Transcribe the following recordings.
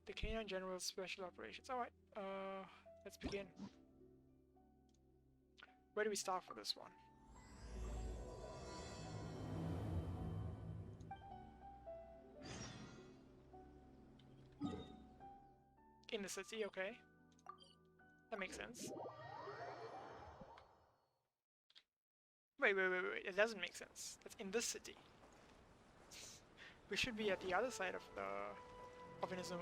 The Canine General Special Operations. Alright, let's begin. Where do we start for this one? In the city, okay. That makes sense. Wait, it doesn't make sense. That's in this city. We should be at the other side of Inazuma.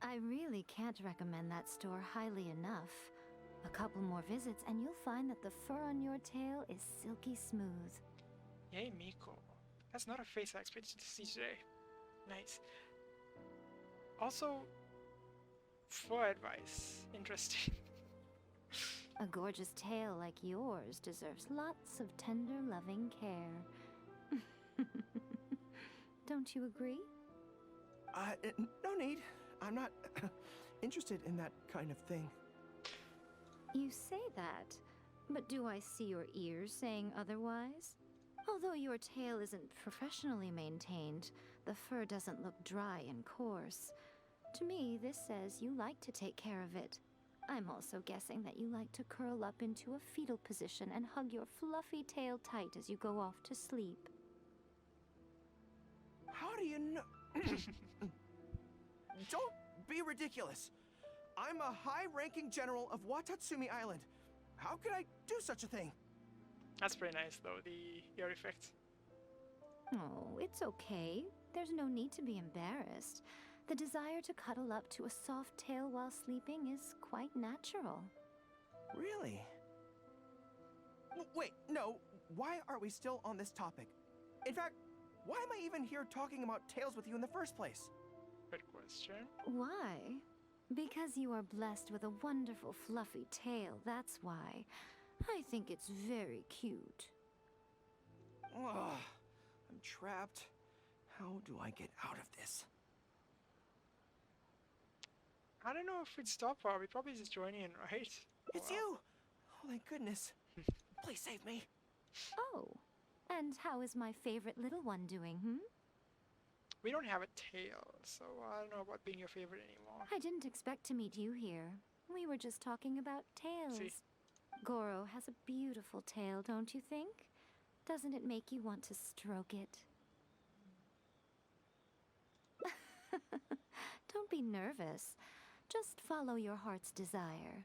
I really can't recommend that store highly enough. A couple more visits and you'll find that the fur on your tail is silky smooth. Yay, Miko. That's not a face I expected to see today. Nice. Also, fur advice. Interesting. A gorgeous tail like yours deserves lots of tender, loving care. Don't you agree? No need. I'm not interested in that kind of thing. You say that, but do I see your ears saying otherwise? Although your tail isn't professionally maintained, the fur doesn't look dry and coarse. To me, this says you like to take care of it. I'm also guessing that you like to curl up into a fetal position and hug your fluffy tail tight as you go off to sleep. How do you know? Don't be ridiculous. I'm a high-ranking general of Watatsumi Island. How could I do such a thing? That's pretty nice, though, the ear effect. Oh, it's okay. There's no need to be embarrassed. The desire to cuddle up to a soft tail while sleeping is quite natural. Really? Wait, no. Why are we still on this topic? In fact, why am I even here talking about tails with you in the first place? Good question. Why? Because you are blessed with a wonderful fluffy tail, that's why. I think it's very cute. Ugh, I'm trapped. How do I get out of this? I don't know if we'd stop her. We'd probably just join in, right? It's you! Oh, thank goodness. Please save me. Oh, and how is my favorite little one doing, We don't have a tail, so I don't know about being your favorite anymore. I didn't expect to meet you here. We were just talking about tails. See? Gorou has a beautiful tail, don't you think? Doesn't it make you want to stroke it? Don't be nervous. Just follow your heart's desire.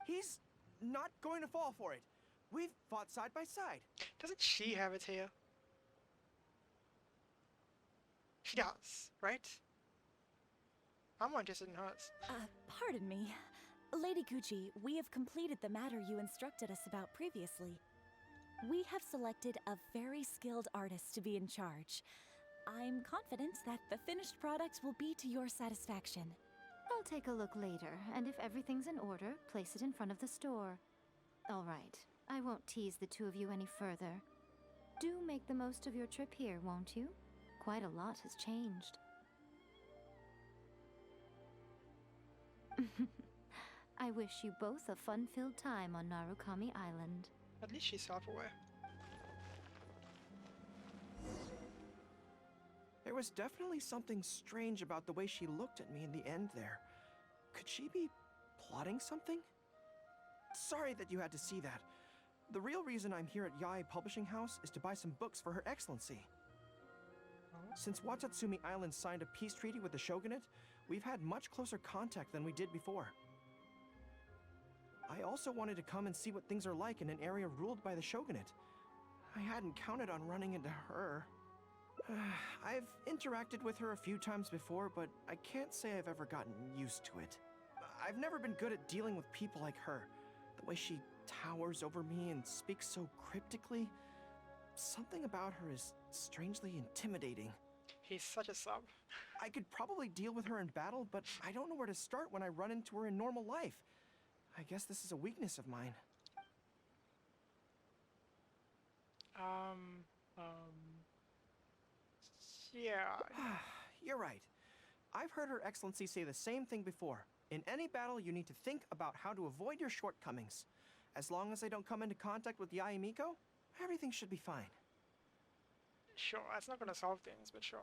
He's not going to fall for it. We've fought side by side. Doesn't she have a tail? She does, right? I'm more interested in hers. Pardon me. Lady Gucci, we have completed the matter you instructed us about previously. We have selected a very skilled artist to be in charge. I'm confident that the finished product will be to your satisfaction. I'll take a look later, and if everything's in order, place it in front of the store. All right, I won't tease the two of you any further. Do make the most of your trip here, won't you? Quite a lot has changed. I wish you both a fun-filled time on Narukami Island. At least she's self-aware. There was definitely something strange about the way she looked at me in the end there. Could she be plotting something? Sorry that you had to see that. The real reason I'm here at Yae Publishing House is to buy some books for Her Excellency. Since Watatsumi Island signed a peace treaty with the shogunate, we've had much closer contact than we did before. I also wanted to come and see what things are like in an area ruled by the shogunate. I hadn't counted on running into her. I've interacted with her a few times before, but I can't say I've ever gotten used to it. I've never been good at dealing with people like her. The way she towers over me and speaks so cryptically. Something about her is strangely intimidating. He's such a sub. I could probably deal with her in battle, but I don't know where to start when I run into her in normal life. I guess this is a weakness of mine. Yeah. You're right. I've heard Her Excellency say the same thing before. In any battle, you need to think about how to avoid your shortcomings. As long as I don't come into contact with Yae Miko, everything should be fine. Sure, that's not gonna solve things, but sure.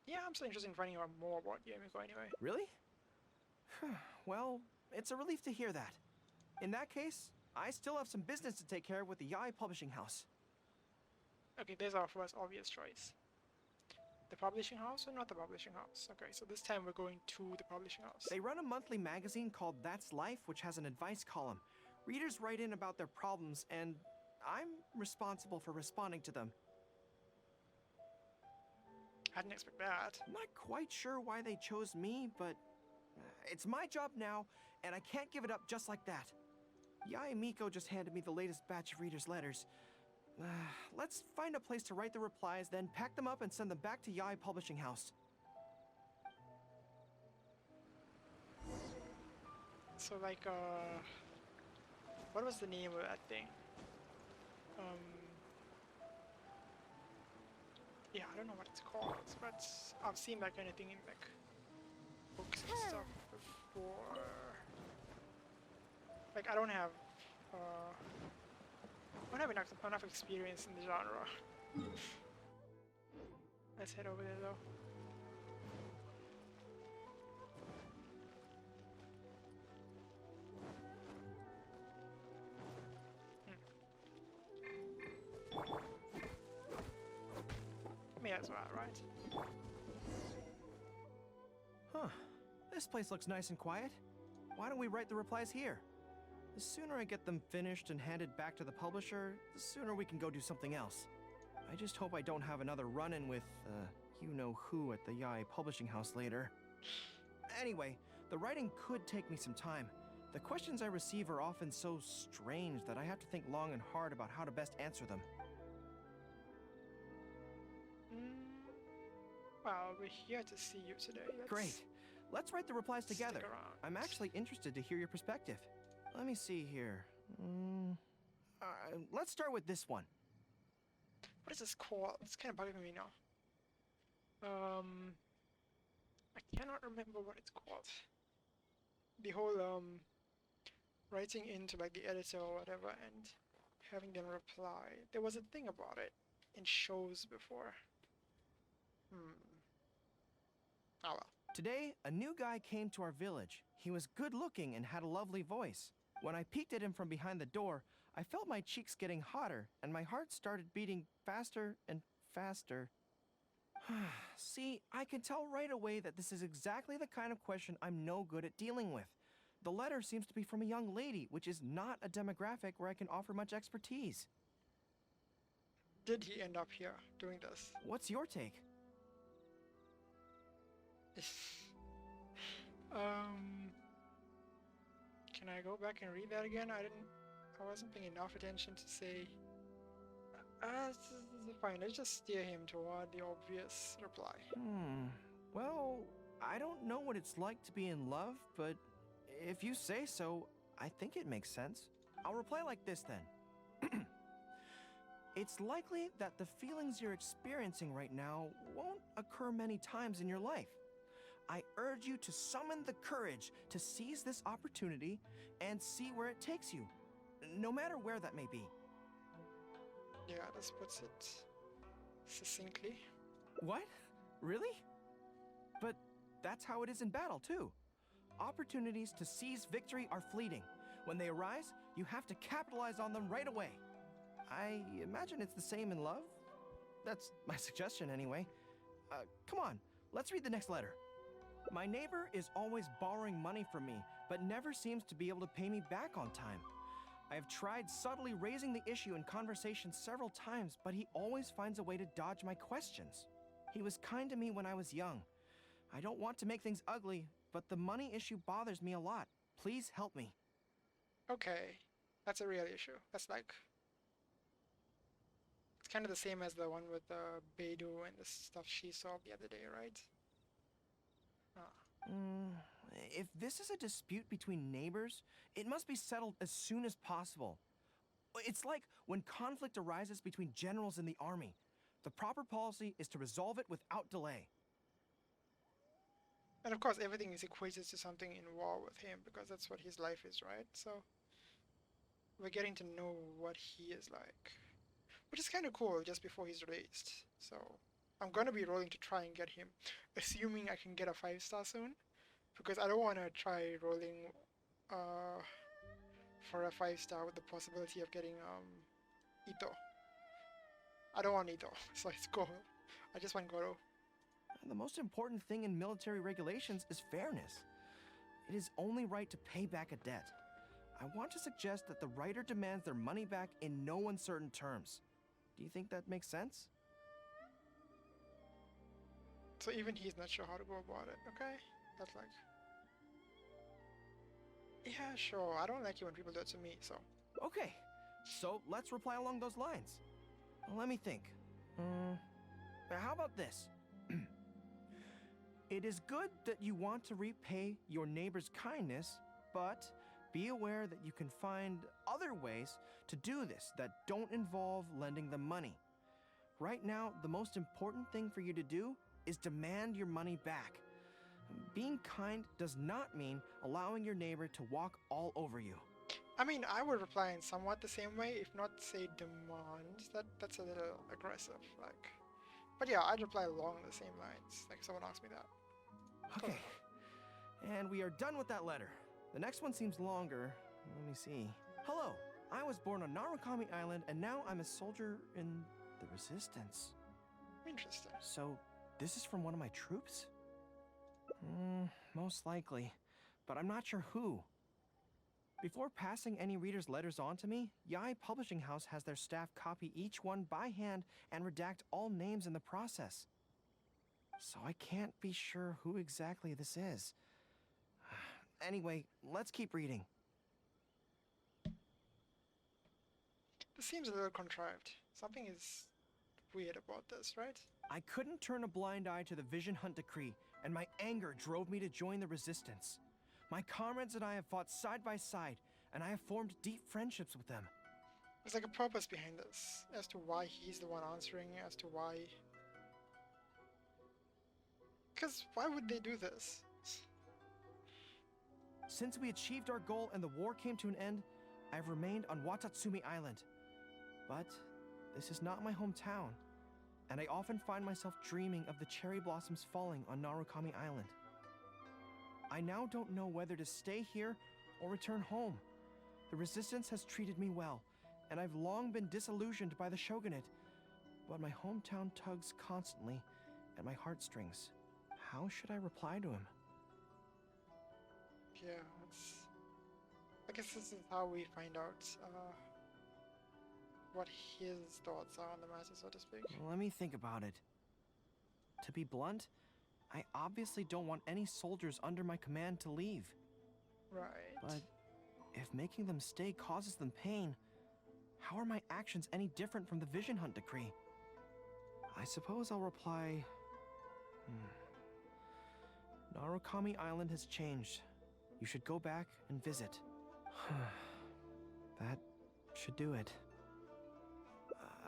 Yeah, I'm still interested in finding out more about Yumiko anyway. Really? Well, it's a relief to hear that. In that case, I still have some business to take care of with the Yai Publishing House. Okay, there's our first obvious choice. The publishing house or not the publishing house? Okay, so this time we're going to the publishing house. They run a monthly magazine called That's Life, which has an advice column. Readers write in about their problems, and I'm responsible for responding to them. I didn't expect that. I'm not quite sure why they chose me, but it's my job now, and I can't give it up just like that. Yai Miko just handed me the latest batch of readers' letters. Let's find a place to write the replies, then pack them up and send them back to Yai Publishing House. So like, what was the name of that thing? Yeah, I don't know what it's called, but I've seen that kind of thing in like books and stuff before. Like, I don't have enough experience in the genre. Let's head over there though. May as well, right? Huh. This place looks nice and quiet. Why don't we write the replies here? The sooner I get them finished and handed back to the publisher, the sooner we can go do something else. I just hope I don't have another run-in with, you-know-who at the Yai Publishing House later. Anyway, the writing could take me some time. The questions I receive are often so strange that I have to think long and hard about how to best answer them. Well, we're here to see you today. Great. Let's write the replies together. Stick around. I'm actually interested to hear your perspective. Let me see here. Let's start with this one. What is this called? It's kind of bugging me now. I cannot remember what it's called. The whole writing into like the editor or whatever and having them reply. There was a thing about it in shows before. Oh well. Today, a new guy came to our village. He was good looking and had a lovely voice. When I peeked at him from behind the door, I felt my cheeks getting hotter and my heart started beating faster and faster. See, I can tell right away that this is exactly the kind of question I'm no good at dealing with. The letter seems to be from a young lady, which is not a demographic where I can offer much expertise. Did he end up here doing this? What's your take? Can I go back and read that again? I wasn't paying enough attention to say. Fine, let's just steer him toward the obvious reply. Well, I don't know what it's like to be in love, but if you say so, I think it makes sense. I'll reply like this then. It's likely that the feelings you're experiencing right now won't occur many times in your life. I urge you to summon the courage to seize this opportunity and see where it takes you, no matter where that may be. Yeah, this puts it succinctly. What? Really? But that's how it is in battle, too. Opportunities to seize victory are fleeting. When they arise, you have to capitalize on them right away. I imagine it's the same in love. That's my suggestion, anyway. Come on, let's read the next letter. My neighbor is always borrowing money from me, but never seems to be able to pay me back on time. I have tried subtly raising the issue in conversation several times, but he always finds a way to dodge my questions. He was kind to me when I was young. I don't want to make things ugly, but the money issue bothers me a lot. Please help me. Okay, that's a real issue. That's like... It's kind of the same as the one with Beidou and the stuff she saw the other day, right? If this is a dispute between neighbors, it must be settled as soon as possible. It's like when conflict arises between generals in the army. The proper policy is to resolve it without delay. And of course, everything is equated to something in war with him, because that's what his life is, right? So, we're getting to know what he is like, which is kind of cool just before he's released. So I'm gonna be rolling to try and get him, assuming I can get a 5-star soon, because I don't want to try rolling uh, for a 5-star with the possibility of getting Ito. I don't want Ito, so it's Gorou. I just want Gorou. The most important thing in military regulations is fairness. It is only right to pay back a debt. I want to suggest that the writer demands their money back in no uncertain terms. Do you think that makes sense? So even he's not sure how to go about it, okay? That's like... Yeah, sure, I don't like it when people do it to me, so... Okay, so let's reply along those lines. Let me think. How about this? It is good that you want to repay your neighbor's kindness, but be aware that you can find other ways to do this that don't involve lending them money. Right now, the most important thing for you to do is demand your money back. Being kind does not mean allowing your neighbor to walk all over you. I mean, I would reply in somewhat the same way, if not say demand. That's a little aggressive, like... But yeah, I'd reply along the same lines, like if someone asked me that. Okay, and we are done with that letter. The next one seems longer. Let me see. Hello, I was born on Narukami Island, and now I'm a soldier in the Resistance. Interesting. So, this is from one of my troops? Most likely, but I'm not sure who. Before passing any reader's letters on to me, Yae Publishing House has their staff copy each one by hand and redact all names in the process. So I can't be sure who exactly this is. Anyway, let's keep reading. This seems a little contrived. Something is weird about this, right? I couldn't turn a blind eye to the Vision Hunt Decree, and my anger drove me to join the Resistance. My comrades and I have fought side by side, and I have formed deep friendships with them. There's like a purpose behind this, as to why he's the one answering, as to why... Because why would they do this? Since we achieved our goal and the war came to an end, I've remained on Watatsumi Island. But this is not my hometown, and I often find myself dreaming of the cherry blossoms falling on Narukami Island. I now don't know whether to stay here or return home. The Resistance has treated me well, and I've long been disillusioned by the shogunate, but my hometown tugs constantly at my heartstrings. How should I reply to him? Yeah, I guess this is how we find out what his thoughts are on the matter, so to speak. Let me think about it. To be blunt, I obviously don't want any soldiers under my command to leave. Right. But if making them stay causes them pain, how are my actions any different from the Vision Hunt Decree? I suppose I'll reply... Narukami Island has changed. You should go back and visit. That should do it.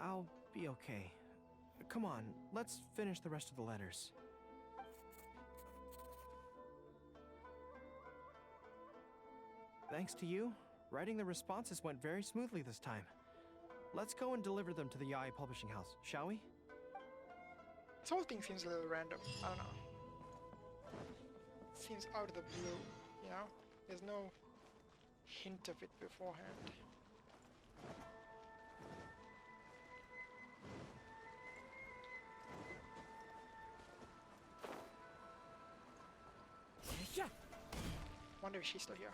I'll be okay. Come on, let's finish the rest of the letters. Thanks to you, writing the responses went very smoothly this time. Let's go and deliver them to the Yae Publishing House, shall we? This whole thing seems a little random. I don't know. Seems out of the blue, you know? There's no hint of it beforehand. Yeah. Wonder if she's still here.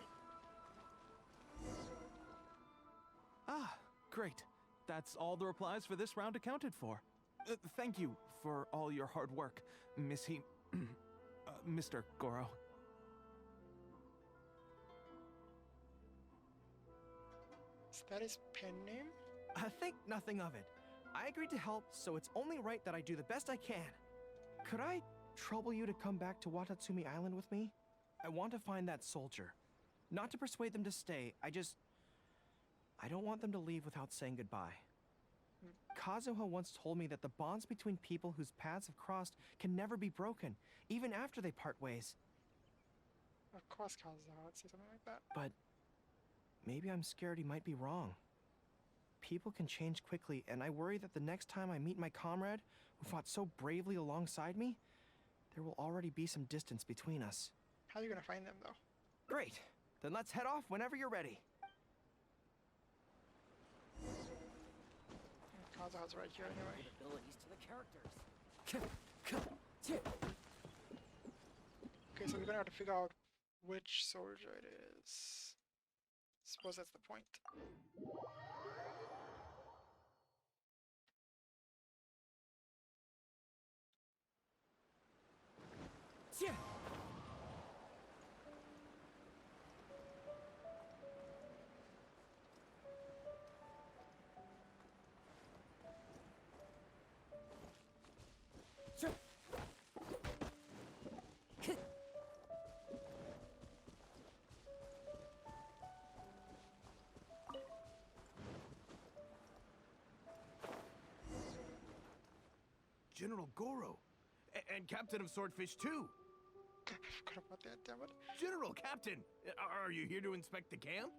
Ah, great. That's all the replies for this round accounted for. Thank you for all your hard work, Mr. Gorou. Is that his pen name? Think nothing of it. I agreed to help, so it's only right that I do the best I can. Could I trouble you to come back to Watatsumi Island with me? I want to find that soldier. Not to persuade them to stay, I don't want them to leave without saying goodbye. Kazuha once told me that the bonds between people whose paths have crossed can never be broken, even after they part ways. Of course Kazuha would say something like that. But maybe I'm scared he might be wrong. People can change quickly, and I worry that the next time I meet my comrade, who fought so bravely alongside me, there will already be some distance between us. How are you gonna find them though? Great! Then let's head off whenever you're ready. Kazuha's right here anyway. Abilities to the characters. Okay, so we're gonna have to figure out which soldier it is. Suppose that's the point. General Gorou. And Captain of Swordfish too. I forgot about that, damn it. General, Captain, are you here to inspect the camp?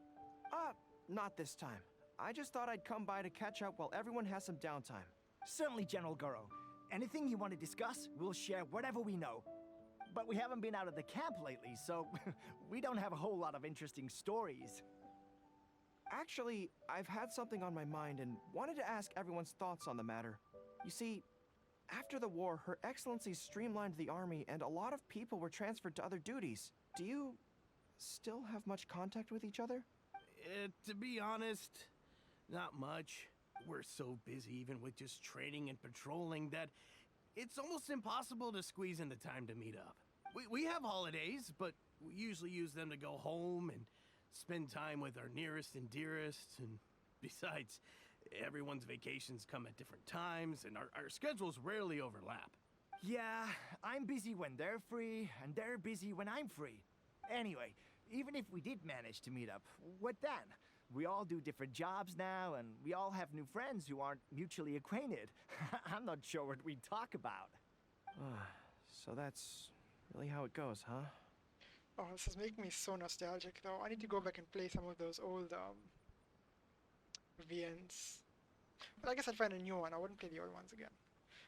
Not this time. I just thought I'd come by to catch up while everyone has some downtime. Certainly, General Gorou. Anything you want to discuss, we'll share whatever we know. But we haven't been out of the camp lately, so we don't have a whole lot of interesting stories. Actually, I've had something on my mind and wanted to ask everyone's thoughts on the matter. You see, after the war, Her Excellency streamlined the army and a lot of people were transferred to other duties. Do you still have much contact with each other? To be honest, not much. We're so busy even with just training and patrolling that it's almost impossible to squeeze in the time to meet up. We have holidays, but we usually use them to go home and spend time with our nearest and dearest. And besides, everyone's vacations come at different times and our schedules rarely overlap. Yeah, I'm busy when they're free, and they're busy when I'm free. Anyway, even if we did manage to meet up, what then? We all do different jobs now, and we all have new friends who aren't mutually acquainted. I'm not sure what we'd talk about. So that's really how it goes, huh? Oh, this is making me so nostalgic though. I need to go back and play some of those old VNs. But I guess I'd find a new one. I wouldn't play the old ones again.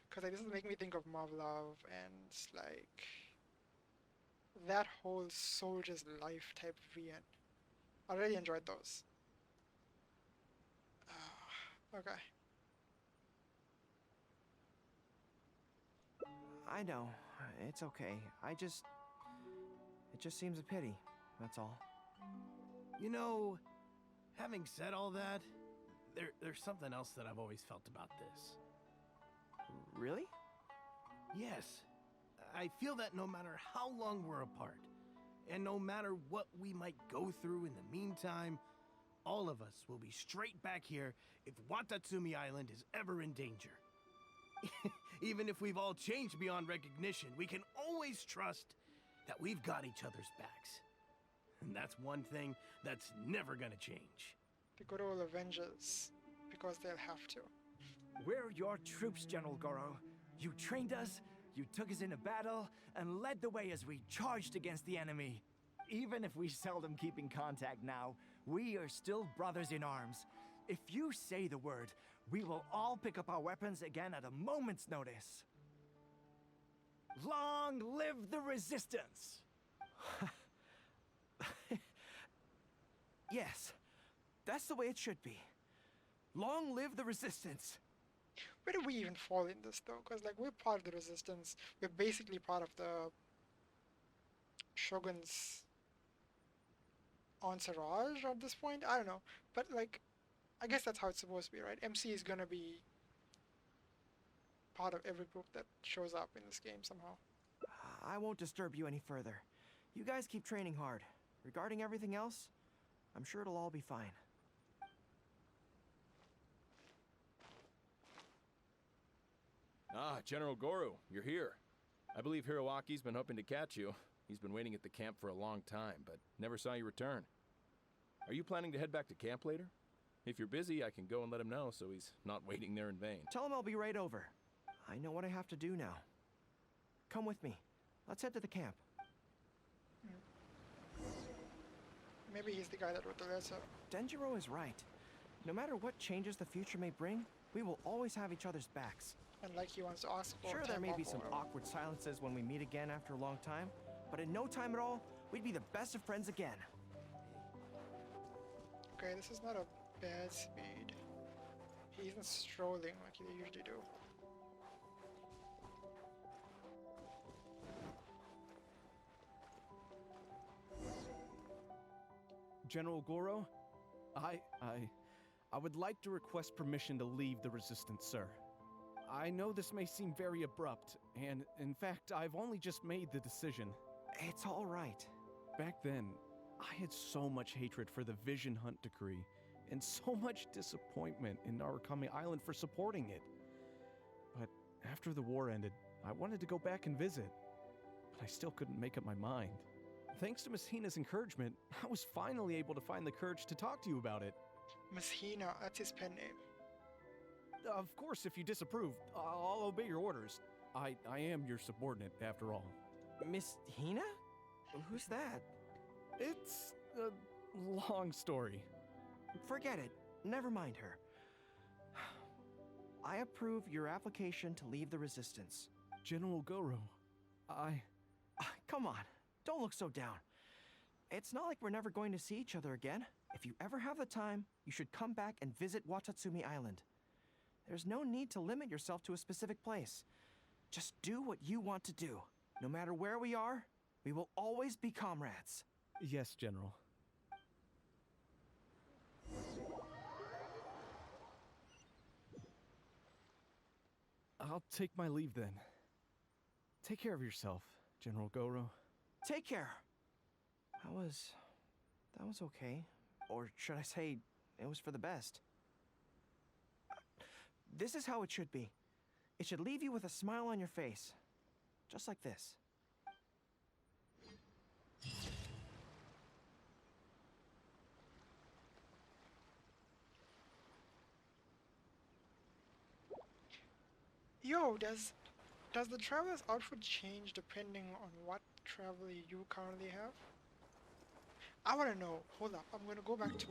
Because like, this is making me think of Marvelov and like that whole soldier's life type VN. I really enjoyed those. Okay. I know. It's okay. It just seems a pity. That's all. You know, having said all that, there's something else that I've always felt about this. Really? Yes. I feel that no matter how long we're apart, and no matter what we might go through in the meantime, all of us will be straight back here if Watatsumi Island is ever in danger. Even if we've all changed beyond recognition, we can always trust that we've got each other's backs. And that's one thing that's never gonna change. The good old Avengers. Because they'll have to. We're your troops, General Gorou. You trained us, you took us into battle, and led the way as we charged against the enemy. Even if we seldom keep in contact now, we are still brothers in arms. If you say the word, we will all pick up our weapons again at a moment's notice. Long live the resistance! Yes. That's the way it should be. Long live the resistance! Where do we even fall in this though? Because like we're part of the resistance. We're basically part of the Shogun's entourage at this point. I don't know. But like I guess that's how it's supposed to be, right? MC is gonna be part of every group that shows up in this game somehow. I won't disturb you any further. You guys keep training hard. Regarding everything else, I'm sure it'll all be fine. Ah, General Gorou, you're here. I believe Hiroaki's been hoping to catch you. He's been waiting at the camp for a long time, but never saw you return. Are you planning to head back to camp later? If you're busy, I can go and let him know so he's not waiting there in vain. Tell him I'll be right over. I know what I have to do now. Come with me. Let's head to the camp. Maybe he's the guy that wrote the letter. Denjiro is right. No matter what changes the future may bring, we will always have each other's backs. And like he wants to ask for Sure, there time may off be or some whatever. awkward silences when we meet again after a long time, but in no time at all, we'd be the best of friends again. Okay, this is not a bad speed. He isn't strolling like they usually do. General Gorou, I would like to request permission to leave the Resistance, sir. I know this may seem very abrupt, and in fact, I've only just made the decision. It's all right. Back then, I had so much hatred for the Vision Hunt decree, and so much disappointment in Narukami Island for supporting it. But after the war ended, I wanted to go back and visit, but I still couldn't make up my mind. Thanks to Miss Hina's encouragement, I was finally able to find the courage to talk to you about it. Miss Hina, that's his pen name. Of course, if you disapprove, I'll obey your orders. I am your subordinate, after all. Miss Hina? Who's that? It's a long story. Forget it. Never mind her. I approve your application to leave the Resistance. General Gorou, Come on, don't look so down. It's not like we're never going to see each other again. If you ever have the time, you should come back and visit Watatsumi Island. There's no need to limit yourself to a specific place. Just do what you want to do. No matter where we are, we will always be comrades. Yes, General. I'll take my leave then. Take care of yourself, General Gorou. Take care. That was okay. Or should I say, it was for the best. This is how it should be. It should leave you with a smile on your face. Just like this. Yo, does the traveler's outfit change depending on what traveler you currently have? I want to know. Hold up, I'm gonna go back to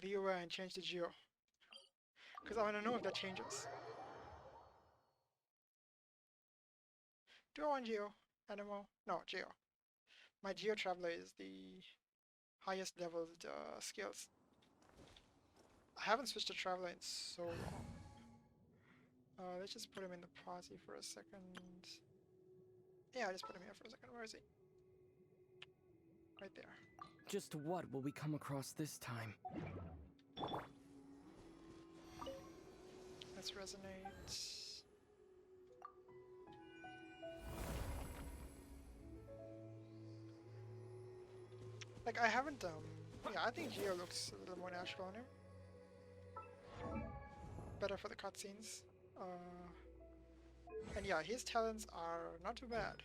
Liyue and change the Geo, because I want to know if that changes. Do I want Geo? Animal? No, Geo. My Geo traveler is the highest leveled skills. I haven't switched to traveler in so long. Let's just put him in the party for a second. Yeah, I just put him here for a second. Where is he? Right there. Just what will we come across this time? Let's resonate. Like, I haven't, yeah, I think Geo looks a little more natural on him. Better for the cutscenes. And yeah, his talents are not too bad.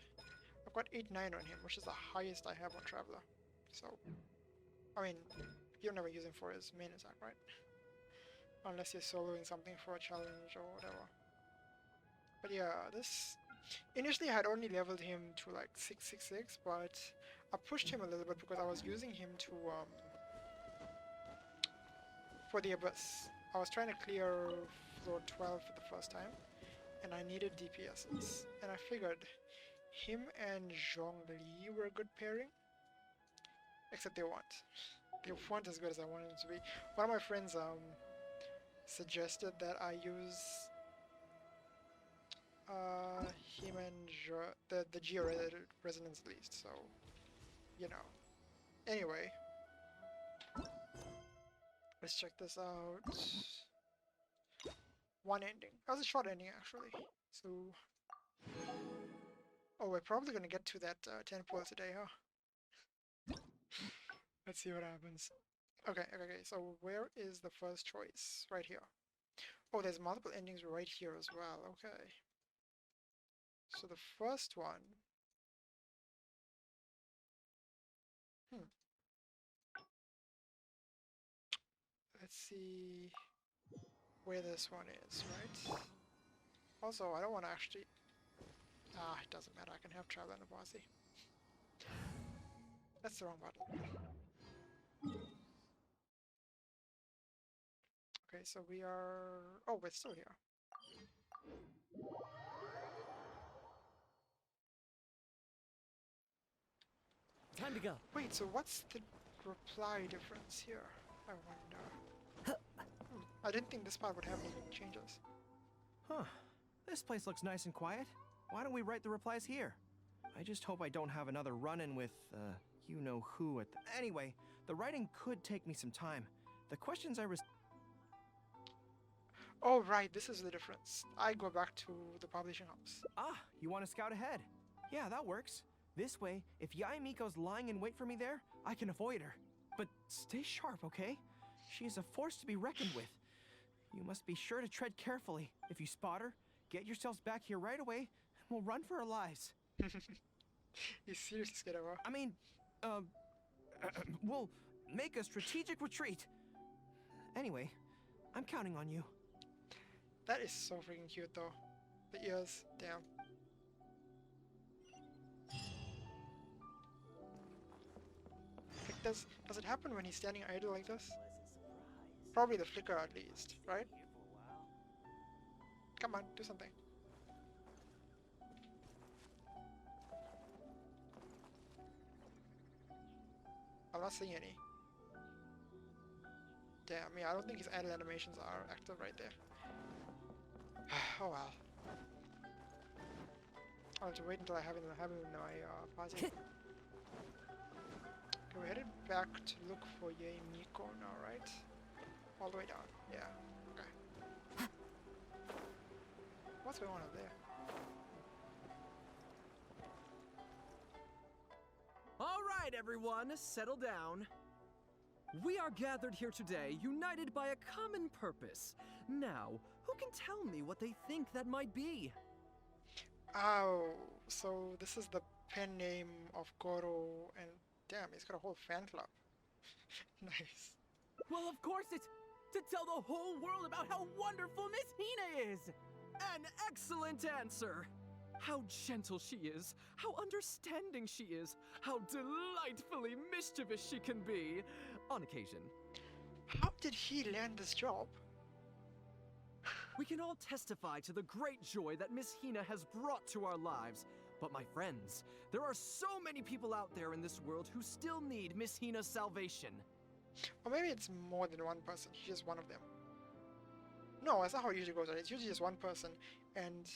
I've got 8-9 on him, which is the highest I have on Traveler. So, I mean, you'll never use him for his main attack, right? Unless you're soloing something for a challenge or whatever. But yeah, this... Initially I had only leveled him to like 666, but I pushed him a little bit because I was using him to, for the Abyss. I was trying to clear floor 12 for the first time, and I needed DPSs. And I figured him and Zhongli were a good pairing, except they weren't. They weren't as good as I wanted them to be. One of my friends suggested that I use him and the Geo Resonance at least, so, you know. Anyway, let's check this out. One ending. That was a short ending, actually. So, oh, we're probably gonna get to that 10 points today, huh? Let's see what happens. Okay, so where is the first choice? Right here. Oh, there's multiple endings right here as well, okay. So the first one... Let's see where this one is, right? Also, I don't want to actually... it doesn't matter, I can have Traveler and a Bossy. That's the wrong button. Okay, so we are... Oh, we're still here. Time to go. Wait, so what's the reply difference here? I wonder. I didn't think this part would have any changes. Huh. This place looks nice and quiet. Why don't we write the replies here? I just hope I don't have another run-in with, you-know-who at the... Anyway, the writing could take me some time. The questions I Oh, right, this is the difference. I go back to the publishing house. Ah, you want to scout ahead? Yeah, that works. This way, if Yae Miko's lying in wait for me there, I can avoid her. But stay sharp, okay? She is a force to be reckoned with. You must be sure to tread carefully. If you spot her, get yourselves back here right away, and we'll run for our lives. You seriously scared of her? I mean, we'll make a strategic retreat. Anyway, I'm counting on you. That is so freaking cute though. The ears, damn. Like does it happen when he's standing idle like this? Probably the flicker at least, right? Come on, do something. I'm not seeing any. Damn, yeah, I don't think his idle animations are active right there. Oh well. I'll have to wait until I have it in my party. Okay, we're headed back to look for Yae Miko now, right? All the way down. Yeah. Okay. What's going on up there? All right, everyone, settle down. We are gathered here today, united by a common purpose. Now, who can tell me what they think that might be? Oh, so this is the pen name of Gorou, and damn, he's got a whole fan club. Nice. Well, of course it's to tell the whole world about how wonderful Miss Hina is! An excellent answer! How gentle she is, how understanding she is, how delightfully mischievous she can be, on occasion. How did he land this job? We can all testify to the great joy that Miss Hina has brought to our lives. But my friends, there are so many people out there in this world who still need Miss Hina's salvation. Or maybe it's more than one person, he's just one of them. No, that's not how it usually goes, right? It's usually just one person, and...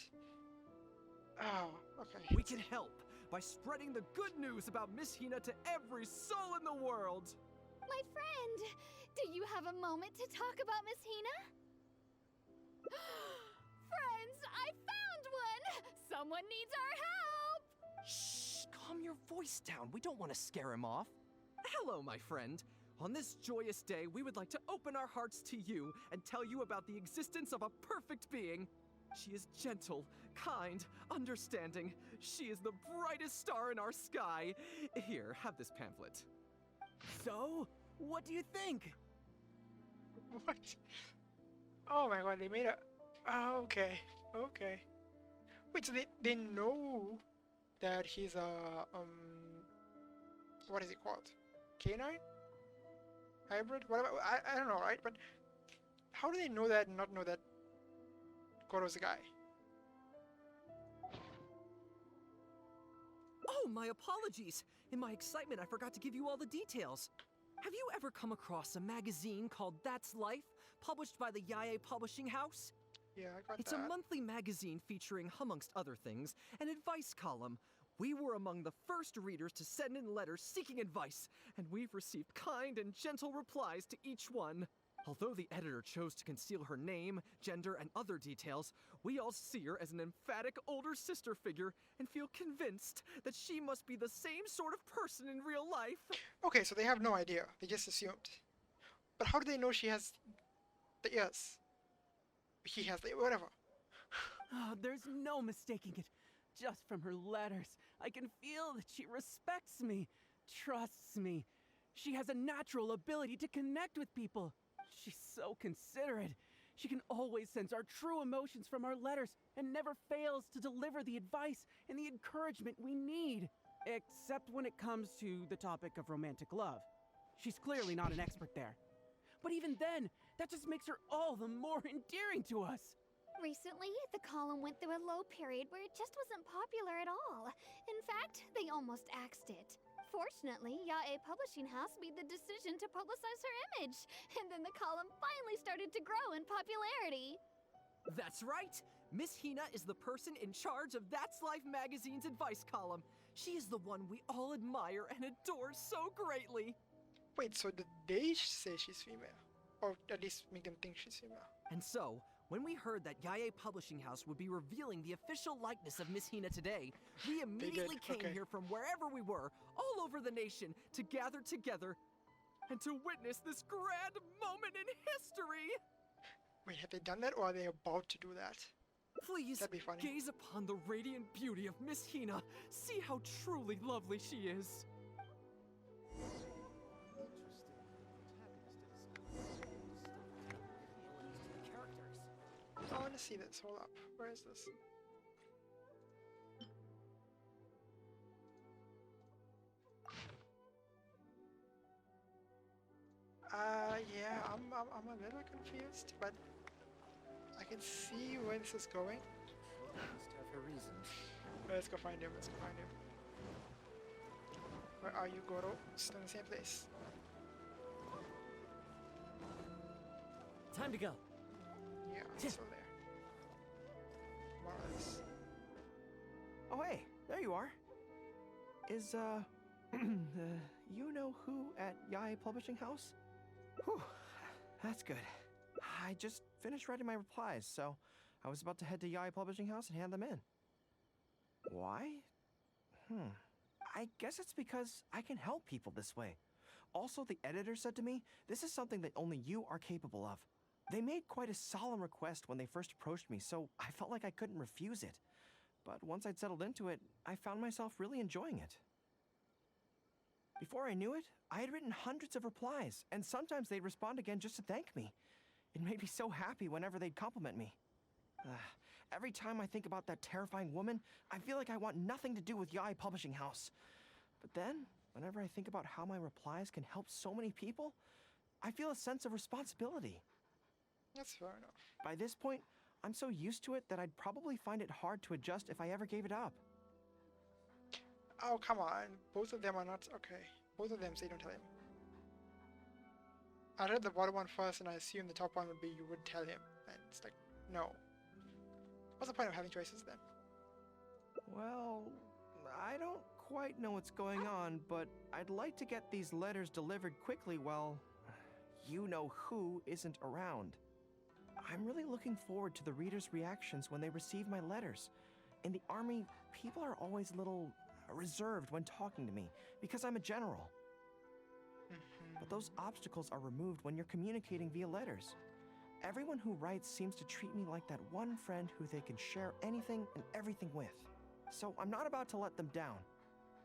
Oh, okay. We can help by spreading the good news about Miss Hina to every soul in the world. My friend, do you have a moment to talk about Miss Hina? Friends, I found one! Someone needs our help! Shh, calm your voice down. We don't want to scare him off. Hello, my friend. On this joyous day, we would like to open our hearts to you and tell you about the existence of a perfect being. She is gentle, kind, understanding. She is the brightest star in our sky. Here, have this pamphlet. So, what do you think? What? Oh my god, they made a... Oh, okay, okay. Wait, so they know that he's a, what is he called? Canine? Hybrid? Whatever, I don't know, right? But how do they know that and not know that Gorou's a guy? Oh, my apologies. In my excitement, I forgot to give you all the details. Have you ever come across a magazine called That's Life, published by the Yae Publishing House? Yeah, I got It's that. a monthly magazine featuring, amongst other things, an advice column. We were among the first readers to send in letters seeking advice, and we've received kind and gentle replies to each one. Although the editor chose to conceal her name, gender, and other details, we all see her as an emphatic older sister figure and feel convinced that she must be the same sort of person in real life. Okay, so they have no idea. They just assumed. But how do they know she has the ears? He has the... whatever. Oh, there's no mistaking it. Just from her letters, I can feel that she respects me, trusts me. She has a natural ability to connect with people. She's so considerate. She can always sense our true emotions from our letters and never fails to deliver the advice and the encouragement we need. Except when it comes to the topic of romantic love. She's clearly not an expert there. But even then, that just makes her all the more endearing to us. Recently, the column went through a low period where it just wasn't popular at all. In fact, they almost axed it. Fortunately, Yae Publishing House made the decision to publicize her image, and then the column finally started to grow in popularity. That's right! Miss Hina is the person in charge of That's Life magazine's advice column. She is the one we all admire and adore so greatly. Wait, so did they say she's female? Or at least make them think she's female? And so, when we heard that Yae Publishing House would be revealing the official likeness of Miss Hina today, we immediately came okay. here from wherever we were, all over the nation, to gather together and to witness this grand moment in history. Wait, have they done that or are they about to do that? Please, That'd be funny. gaze upon the radiant beauty of Miss Hina. See how truly lovely she is. I want to see this. Hold up. Where is this? Yeah, I'm a little confused, but I can see where this is going. Must have her reasons. Let's go find him. Let's go find him. Where are you, Gorou? Still in the same place. Time to go. Yeah, I'm still there. More or less. Oh, hey, there you are. Is, you know who at Yae Publishing House? Whew, that's good. I just finished writing my replies, so I was about to head to Yae Publishing House and hand them in. Why? I guess it's because I can help people this way. Also, the editor said to me, this is something that only you are capable of. They made quite a solemn request when they first approached me, so I felt like I couldn't refuse it. But once I'd settled into it, I found myself really enjoying it. Before I knew it, I had written hundreds of replies, and sometimes they'd respond again just to thank me. It made me so happy whenever they'd compliment me. Every time I think about that terrifying woman, I feel like I want nothing to do with Yae Publishing House. But then, whenever I think about how my replies can help so many people, I feel a sense of responsibility. That's fair enough. By this point, I'm so used to it that I'd probably find it hard to adjust if I ever gave it up. Oh, come on. Both of them are not... Okay. Both of them say don't tell him. I read the bottom one first and I assumed the top one would be you would tell him. And it's like, no. What's the point of having choices then? Well, I don't quite know what's going on, but I'd like to get these letters delivered quickly while you-know-who isn't around. I'm really looking forward to the readers' reactions when they receive my letters. In the army, people are always a little reserved when talking to me, because I'm a general. But those obstacles are removed when you're communicating via letters. Everyone who writes seems to treat me like that one friend who they can share anything and everything with. So I'm not about to let them down.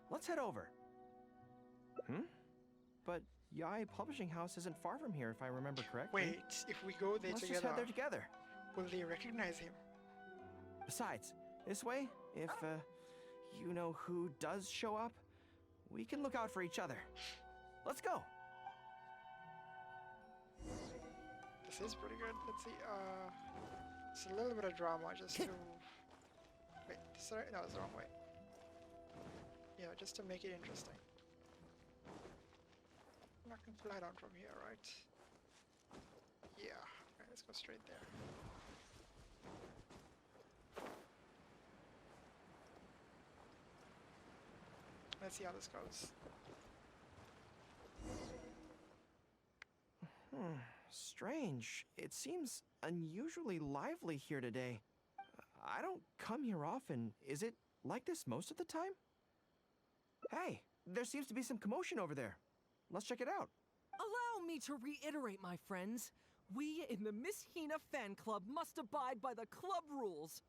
Let's head over. But Yae Publishing House isn't far from here, if I remember correctly. Wait, if we go there Let's together, just head there together. will they recognize him? Besides, this way, if you-know-who does show up, we can look out for each other. Let's go. This is pretty good. Let's see, it's a little bit of drama just to... Wait, sorry, no, it's the wrong way. Yeah, just to make it interesting. I'm not gonna fly down from here, right? Yeah, alright, let's go straight there. Let's see how this goes. Strange. It seems unusually lively here today. I don't come here often. Is it like this most of the time? Hey, there seems to be some commotion over there. Let's check it out. Allow me to reiterate, my friends. We in the Miss Hina fan club must abide by the club rules.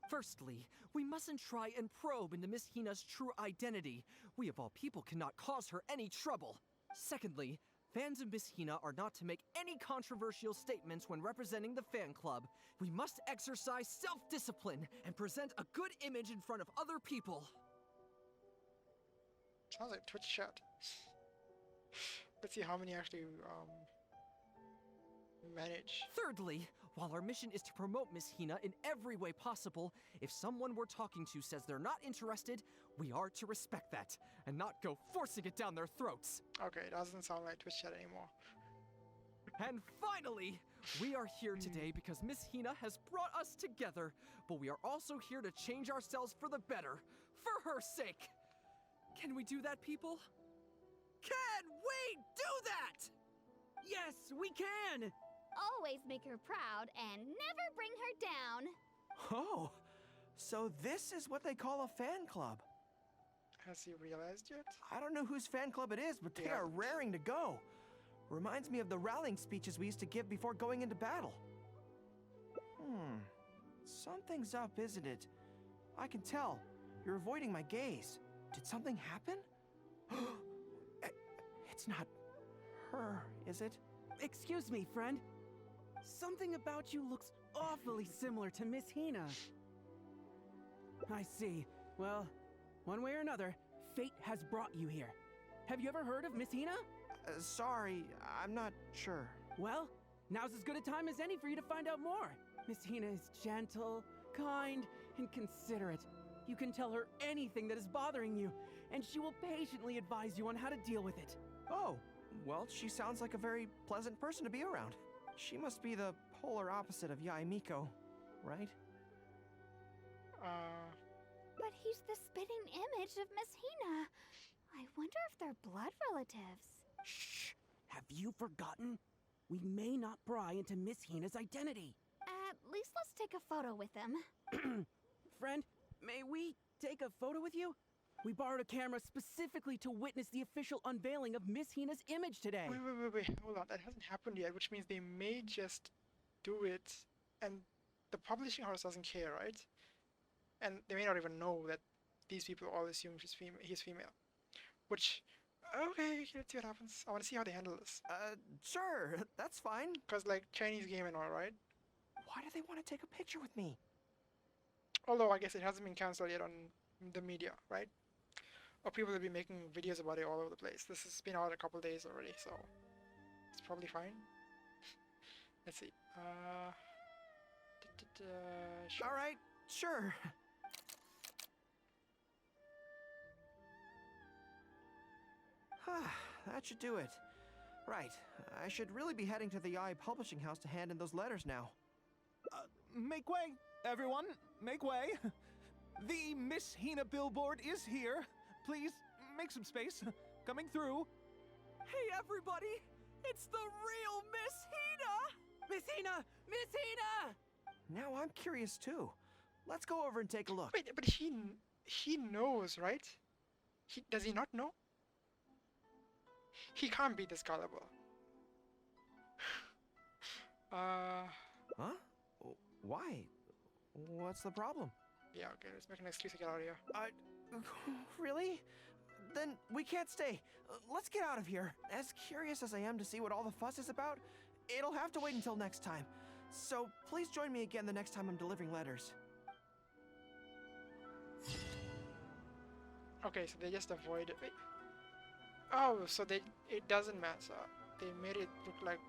Firstly, we mustn't try and probe into Miss Hina's true identity. We of all people cannot cause her any trouble. Secondly, fans of Miss Hina are not to make any controversial statements when representing the fan club. We must exercise self-discipline and present a good image in front of other people. Sounds like Twitch chat. Let's see how many actually manage. Thirdly, while our mission is to promote Miss Hina in every way possible, if someone we're talking to says they're not interested, we are to respect that and not go forcing it down their throats. Okay, it doesn't sound like Twitch chat anymore. And finally, we are here today because Miss Hina has brought us together, but we are also here to change ourselves for the better, for her sake. Can we do that, people? Can we do that? Yes, we can! Always make her proud and never bring her down. Oh, so this is what they call a fan club. Has he realized yet? I don't know whose fan club it is, but they are raring to go. Reminds me of the rallying speeches we used to give before going into battle. Something's up, isn't it? I can tell. You're avoiding my gaze. Did something happen? It's not her, is it? Excuse me, friend. Something about you looks awfully similar to Miss Hina. I see. Well, one way or another, fate has brought you here. Have you ever heard of Miss Hina? Sorry, I'm not sure. Well, now's as good a time as any for you to find out more. Miss Hina is gentle, kind, and considerate. You can tell her anything that is bothering you, and she will patiently advise you on how to deal with it. Oh, well, she sounds like a very pleasant person to be around. She must be the polar opposite of Yae Miko, right? But he's the spitting image of Miss Hina. I wonder if they're blood relatives. Shh! Have you forgotten? We may not pry into Miss Hina's identity. At least let's take a photo with them. Friend, may we take a photo with you? We borrowed a camera specifically to witness the official unveiling of Miss Hina's image today. Wait, hold on. That hasn't happened yet, which means they may just do it, and the publishing house doesn't care, right? And they may not even know that these people all assume he's female. Which, okay, let's see what happens. I want to see how they handle this. Sure, that's fine. Because, like, Chinese game and all, right? Why do they want to take a picture with me? Although, I guess it hasn't been cancelled yet on the media, right? Or people will be making videos about it all over the place. This has been out a couple days already, so it's probably fine. Let's see. Sure. All right, sure. That should do it. Right, I should really be heading to the Yae Publishing House to hand in those letters now. Make way, everyone. Make way. The Miss Hina billboard is here. Please, make some space. Coming through. Hey, everybody! It's the real Miss Hina! Miss Hina! Miss Hina! Now I'm curious too. Let's go over and take a look. Wait, but he knows, right? Does he not know? He can't be this gullible. Huh? Why? What's the problem? Yeah, okay, let's make an excuse to get out of here. Really? Then we can't stay. Let's get out of here. As curious as I am to see what all the fuss is about, it'll have to wait until next time. So please join me again the next time I'm delivering letters. Okay, so they just avoided. Wait. Oh, so it doesn't matter. They made it look like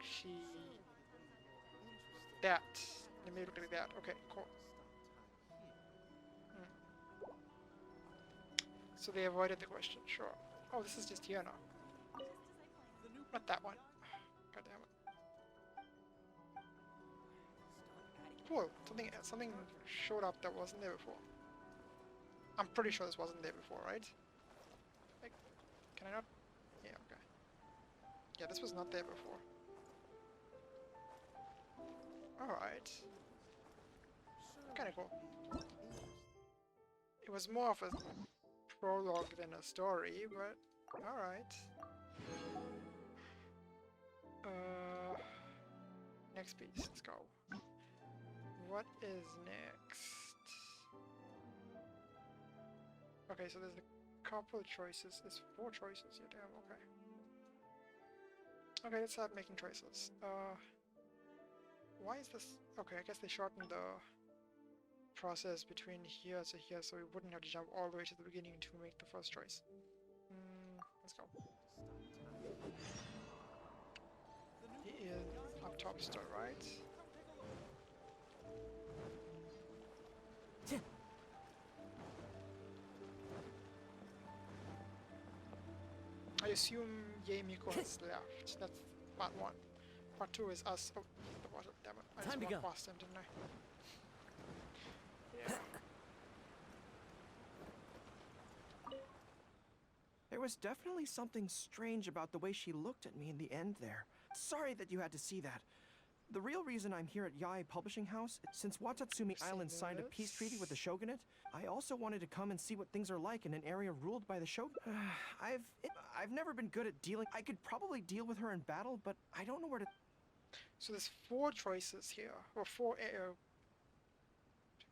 that. They made it look like that. Okay, cool. So they avoided the question, sure. Oh, this is just here now. Not that one. God damn it. Cool. Something showed up that wasn't there before. I'm pretty sure this wasn't there before, right? Like, can I not? Yeah, okay. Yeah, this was not there before. Alright. Kinda cool. It was more of a prologue than a story, but alright. Next piece, let's go. What is next? Okay, so there's a couple choices. There's 4 choices. Yeah, damn, okay. Okay, let's start making choices. Why is this? Okay, I guess they shortened the process between here to here, so we wouldn't have to jump all the way to the beginning to make the first choice. Let's go. He is up top still, right? I assume Miko has left. That's part 1. Part 2 is us. Oh, the water. Damn it. I Time to just walked go. past him, didn't I? Yeah. There was definitely something strange about the way she looked at me in the end there. Sorry that you had to see that. The real reason I'm here at Yae Publishing House, since Watatsumi Island signed a peace treaty with the shogunate, I also wanted to come and see what things are like in an area ruled by the shogun. I've never been good at dealing. I could probably deal with her in battle, but I don't know where to. So there's 4 choices here, or 4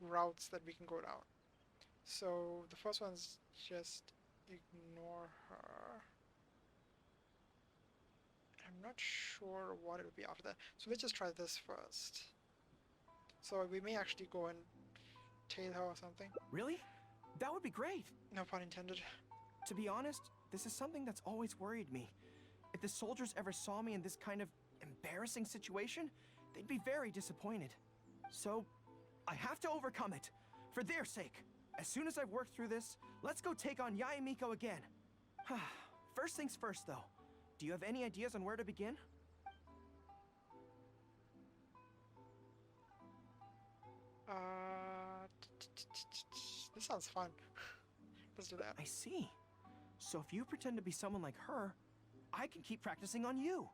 routes that we can go down. So the first one's just ignore her. I'm not sure what it'll be after that. So let's just try this first. So we may actually go and tail her or something. Really? That would be great. No pun intended. To be honest, this is something that's always worried me. If the soldiers ever saw me in this kind of embarrassing situation, they'd be very disappointed. So, I have to overcome it. For their sake. As soon as I've worked through this, let's go take on Yae Miko again. First things first, though. Do you have any ideas on where to begin? This sounds fun. Let's do that. I see. So if you pretend to be someone like her, I can keep practicing on you.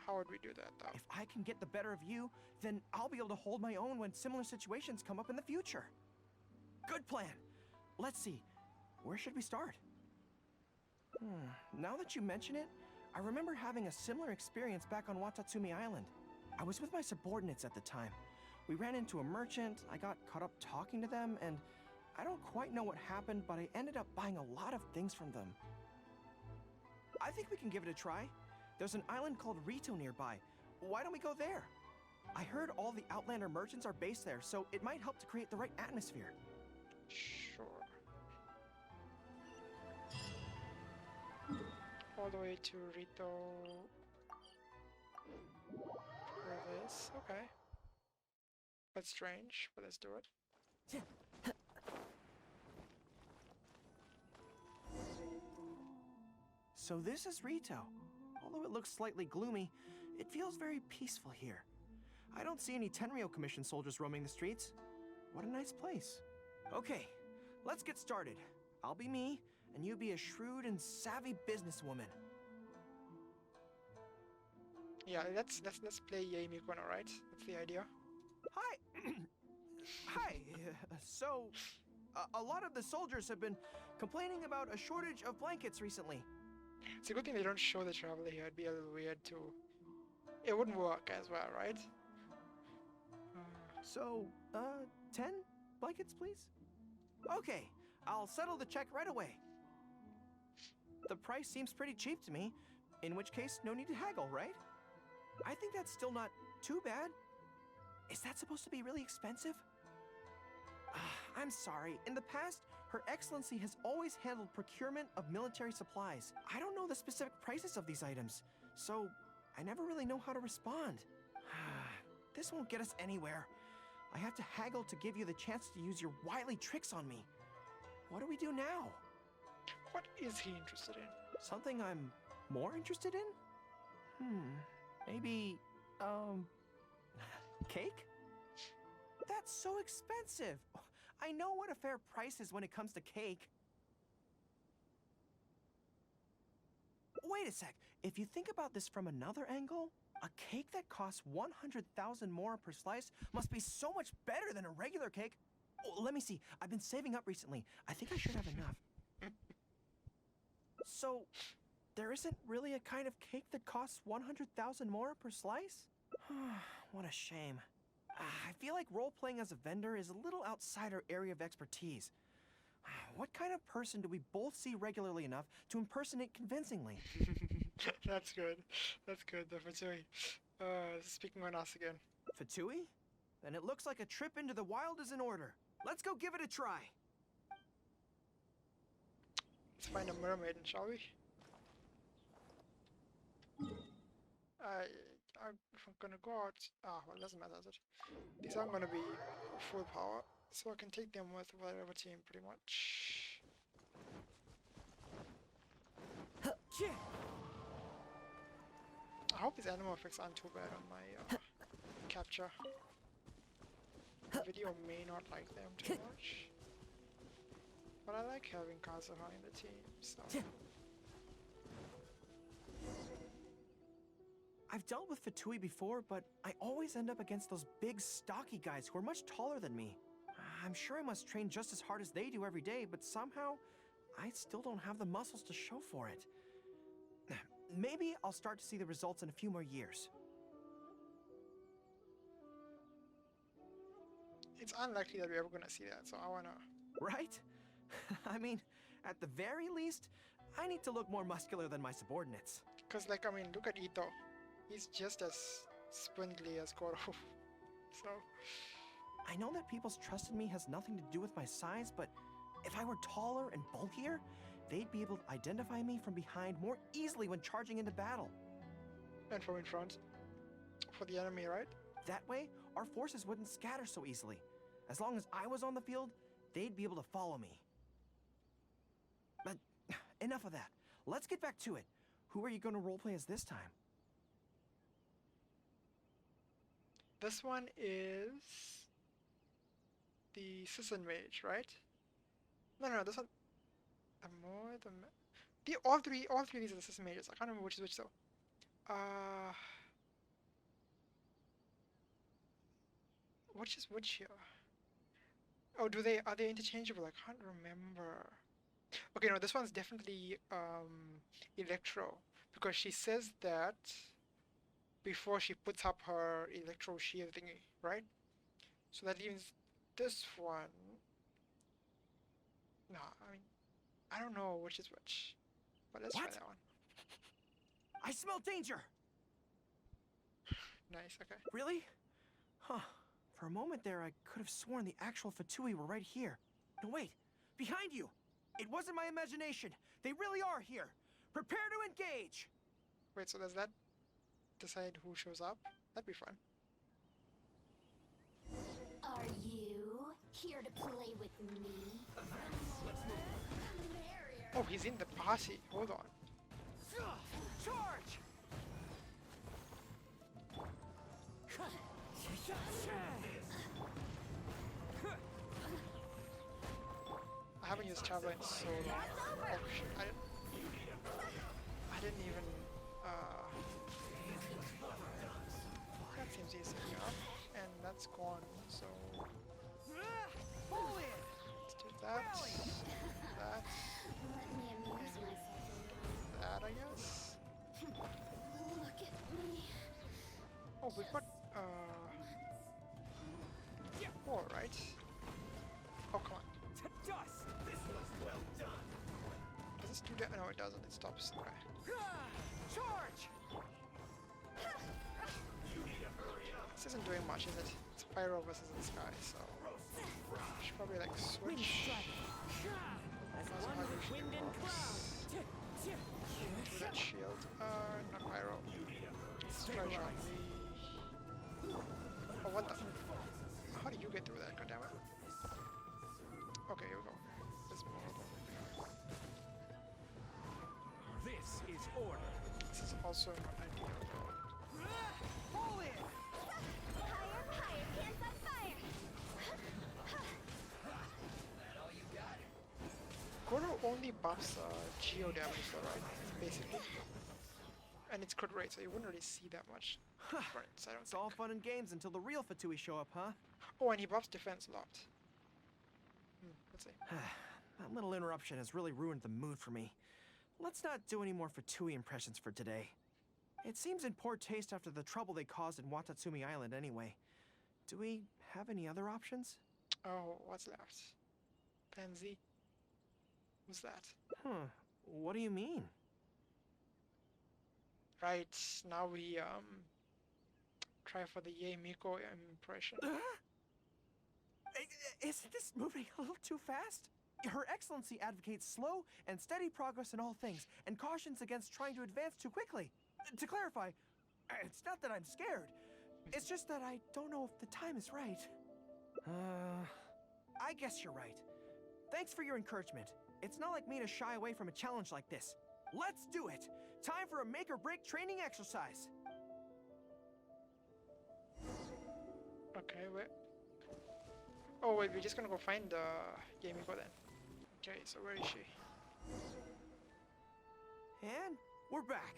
How would we do that, though? If I can get the better of you, then I'll be able to hold my own when similar situations come up in the future. Good plan. Let's see. Where should we start? Now that you mention it, I remember having a similar experience back on Watatsumi Island. I was with my subordinates at the time. We ran into a merchant, I got caught up talking to them, and I don't quite know what happened, but I ended up buying a lot of things from them. I think we can give it a try. There's an island called Rito nearby. Why don't we go there? I heard all the Outlander merchants are based there, so it might help to create the right atmosphere. Sure. All the way to Rito. For this, okay. That's strange, but let's do it. So this is Rito. Although it looks slightly gloomy, it feels very peaceful here. I don't see any Tenryou Commission soldiers roaming the streets. What a nice place. Okay, let's get started. I'll be me, and you be a shrewd and savvy businesswoman. Yeah, let's play Yae Miko, right? That's the idea. Hi! Hi! A lot of the soldiers have been complaining about a shortage of blankets recently. It's a good thing they don't show the traveler here. It'd be a little weird too. It wouldn't work as well, right? So, 10 blankets, please? Okay, I'll settle the check right away. The price seems pretty cheap to me, in which case, no need to haggle, right? I think that's still not too bad. Is that supposed to be really expensive? I'm sorry. In the past, Her Excellency has always handled procurement of military supplies. I don't know the specific prices of these items, so I never really know how to respond. This won't get us anywhere. I have to haggle to give you the chance to use your wily tricks on me. What do we do now? What is he interested in? Something I'm more interested in? Maybe, cake? That's so expensive. I know what a fair price is when it comes to cake. Wait a sec. If you think about this from another angle, a cake that costs 100,000 more per slice must be so much better than a regular cake. Oh, let me see. I've been saving up recently. I think I should have enough. So, there isn't really a kind of cake that costs 100,000 more per slice? What a shame. I feel like role-playing as a vendor is a little outside our area of expertise. What kind of person do we both see regularly enough to impersonate convincingly? That's good. That's good, the Fatui. Speaking on us again. Fatui? Then it looks like a trip into the wild is in order. Let's go give it a try. Let's find a mermaid, shall we? if I'm gonna go out, well, it doesn't matter, does it? These aren't gonna be full power, so I can take them with whatever team, pretty much. I hope these animal effects aren't too bad on my capture. The video may not like them too much, but I like having Kazuha in the team, so. I've dealt with Fatui before, but I always end up against those big, stocky guys who are much taller than me. I'm sure I must train just as hard as they do every day, but somehow, I still don't have the muscles to show for it. Maybe I'll start to see the results in a few more years. It's unlikely that we're ever gonna see that, so I wanna... Right? I mean, at the very least, I need to look more muscular than my subordinates. Cause like, I mean, look at Ito. He's just as spindly as Gorou. So... I know that people's trust in me has nothing to do with my size, but if I were taller and bulkier, they'd be able to identify me from behind more easily when charging into battle. And from in front. For the enemy, right? That way, our forces wouldn't scatter so easily. As long as I was on the field, they'd be able to follow me. But enough of that. Let's get back to it. Who are you going to roleplay as this time? This one is the Sisson Mage, right? No, this one. All three of these are the Sisson Mages. I can't remember which is which though. Which is which here? Oh, are they interchangeable? I can't remember. Okay, no, this one's definitely Electro, because she says that before she puts up her Electro shield thingy, right? So that leaves this one. No, I mean, I don't know which is which, but let's try that one. I smell danger! Nice, okay. Really? Huh. For a moment there, I could have sworn the actual Fatui were right here. No, wait. Behind you! It wasn't my imagination. They really are here. Prepare to engage! Wait, so does that decide who shows up? That'd be fun. Are you here to play with me? Oh, he's in the posse. Hold on. Charge! I haven't used Traveler in so long. Oh shit, I didn't even, that seems easy enough, and that's gone, so... Let's do that, that, and that, I guess? Look at me. Oh, we've got, 4, right? Oh, come on. Does this do that? No, it doesn't. It stops. Okay. Charge! This isn't doing much, is it? It's Pyro versus the sky, so... I should probably, like, switch. To that shield. Not Pyro. Let's try Jean. Oh, what the... How did you get through that? Goddammit. Okay, here we go. There's more of them. This is order. This is also not ideal though. Pull in! Higher, higher, hands on fire! Gorou only buffs geo damage though, right? Basically. And it's crit rate, so you wouldn't really see that much difference, I don't It's all fun and games until the real Fatui show up, huh? Oh, and he buffs defense a lot. Let's see. That little interruption has really ruined the mood for me. Let's not do any more Fatui impressions for today. It seems in poor taste after the trouble they caused in Watatsumi Island anyway. Do we have any other options? Oh, what's left? Pansy? Who's that? What do you mean? Right, now we, try for the Yei Miko impression. Isn't this moving a little too fast? Her Excellency advocates slow and steady progress in all things, and cautions against trying to advance too quickly. To clarify, It's not that I'm scared. It's just that I don't know if the time is right. I guess you're right. Thanks for your encouragement. It's not like me to shy away from a challenge like this. Let's do it! Time for a make-or-break training exercise! Okay, wait. Oh wait, we're just gonna go find Yamiko then. Okay, so where is she? And we're back.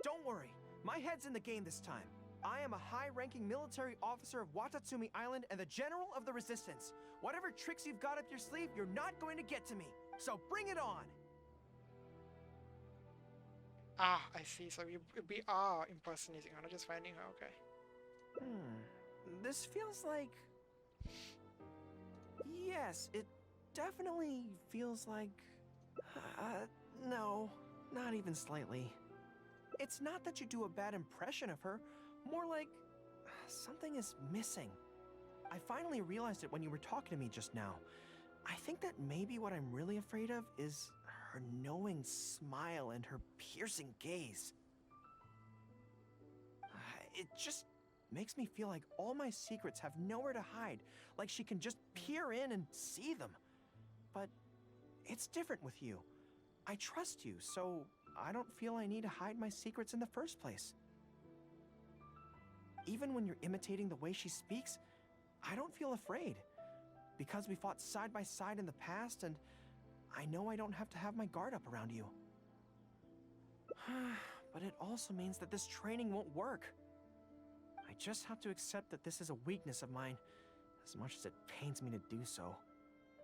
Don't worry, my head's in the game this time. I am a high-ranking military officer of Watatsumi Island and the General of the Resistance. Whatever tricks you've got up your sleeve, you're not going to get to me. So bring it on! Ah, I see. So we are impersonating her, not just finding her. Okay. This feels like... Yes, it definitely feels like... no, not even slightly. It's not that you do a bad impression of her, more like something is missing. I finally realized it when you were talking to me just now. I think that maybe what I'm really afraid of is her knowing smile and her piercing gaze. It just makes me feel like all my secrets have nowhere to hide, like she can just peer in and see them. But it's different with you. I trust you, so I don't feel I need to hide my secrets in the first place. Even when you're imitating the way she speaks, I don't feel afraid. Because we fought side by side in the past, and I know I don't have to have my guard up around you. But it also means that this training won't work. I just have to accept that this is a weakness of mine, as much as it pains me to do so.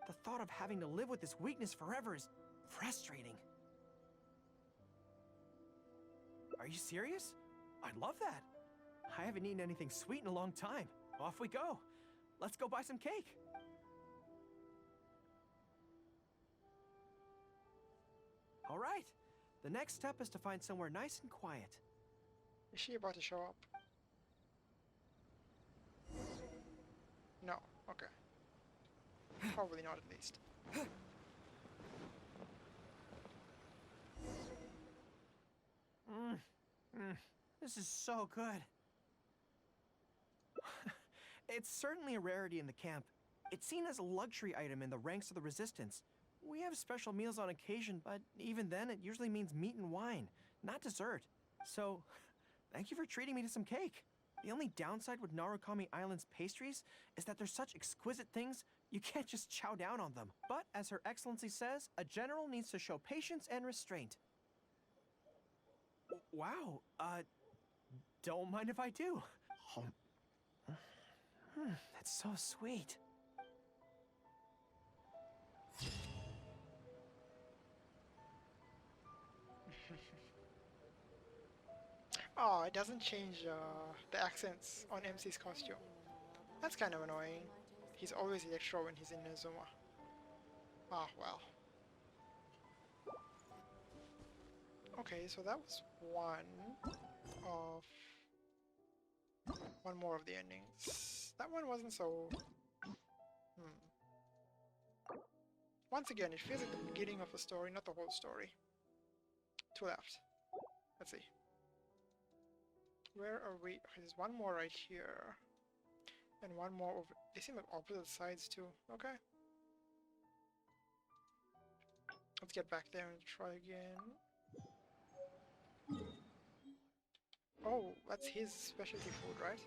The thought of having to live with this weakness forever is frustrating. Are you serious? I'd love that. I haven't eaten anything sweet in a long time. Off we go. Let's go buy some cake. All right. The next step is to find somewhere nice and quiet. Is she about to show up? No. Okay. Probably not, at least. This is so good. It's certainly a rarity in the camp. It's seen as a luxury item in the ranks of the Resistance. We have special meals on occasion, but even then it usually means meat and wine, not dessert. So, thank you for treating me to some cake. The only downside with Narukami Island's pastries is that they're such exquisite things, you can't just chow down on them. But, as Her Excellency says, a general needs to show patience and restraint. Wow, don't mind if I do. That's so sweet. Oh, it doesn't change the accents on MC's costume. That's kind of annoying. He's always Electro when he's in Nezuma. Ah, well. Okay, so that was one more of the endings. That one wasn't so... Once again, it feels like the beginning of the story, not the whole story. Two left. Let's see. Where are we? Okay, there's one more right here. And one more over... They seem like opposite sides too. Okay. Let's get back there and try again. Oh, that's his specialty food, right?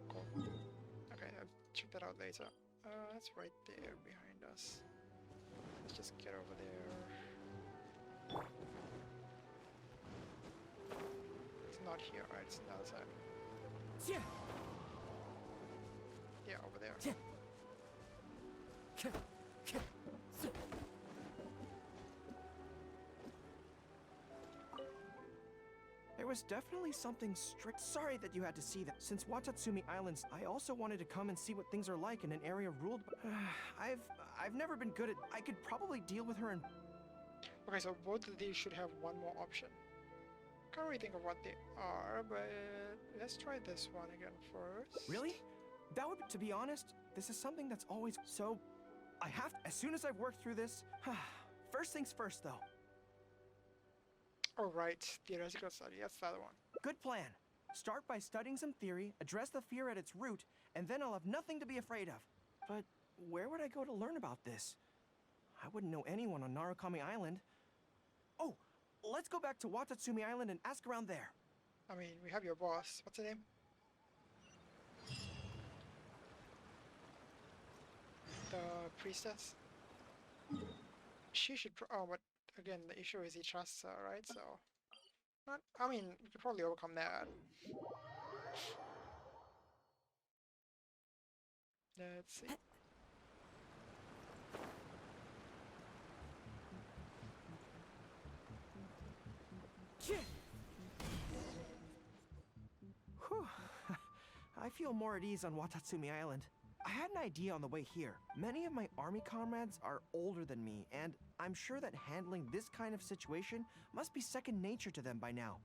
Cool. Okay, I'll check that out later. That's right there behind us. Let's just get over there. It's not here, right? It's on the other side. Yeah, over there. There was definitely something strict. Sorry that you had to see that. Since Watatsumi Islands, I also wanted to come and see what things are like in an area ruled by... I've never been good at... I could probably deal with her and... Okay, so both of these should have one more option. Can't really think of what they are, but let's try this one again first. Really? That would... To be honest, this is something that's always... So, I have... As soon as I've worked through this... First things first, though. Oh, right. Theoretical study. That's the other one. Good plan. Start by studying some theory, address the fear at its root, and then I'll have nothing to be afraid of. But where would I go to learn about this? I wouldn't know anyone on Narukami Island. Oh, let's go back to Watatsumi Island and ask around there. I mean, we have your boss. What's her name? The priestess? She should. Oh, but again, the issue is he trusts her, right? So. Not, I mean, we could probably overcome that. Let's see. Whew. I feel more at ease on Watatsumi Island. I had an idea on the way here. Many of my army comrades are older than me, and I'm sure that handling this kind of situation must be second nature to them by now.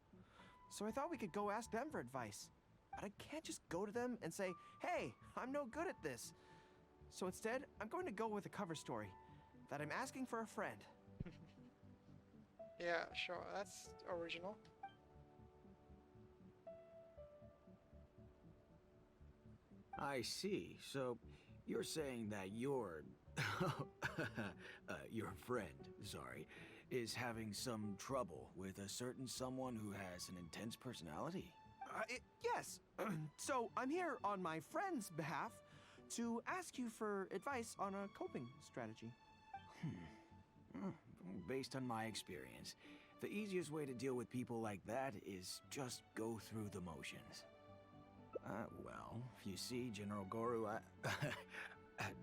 So I thought we could go ask them for advice. But I can't just go to them and say, hey, I'm no good at this. So instead, I'm going to go with a cover story that I'm asking for a friend. Yeah, sure. That's original. I see. So, you're saying that your friend, sorry, is having some trouble with a certain someone who has an intense personality? Yes. So I'm here on my friend's behalf to ask you for advice on a coping strategy. Based on my experience, the easiest way to deal with people like that is just go through the motions. Well, you see, General Gorou,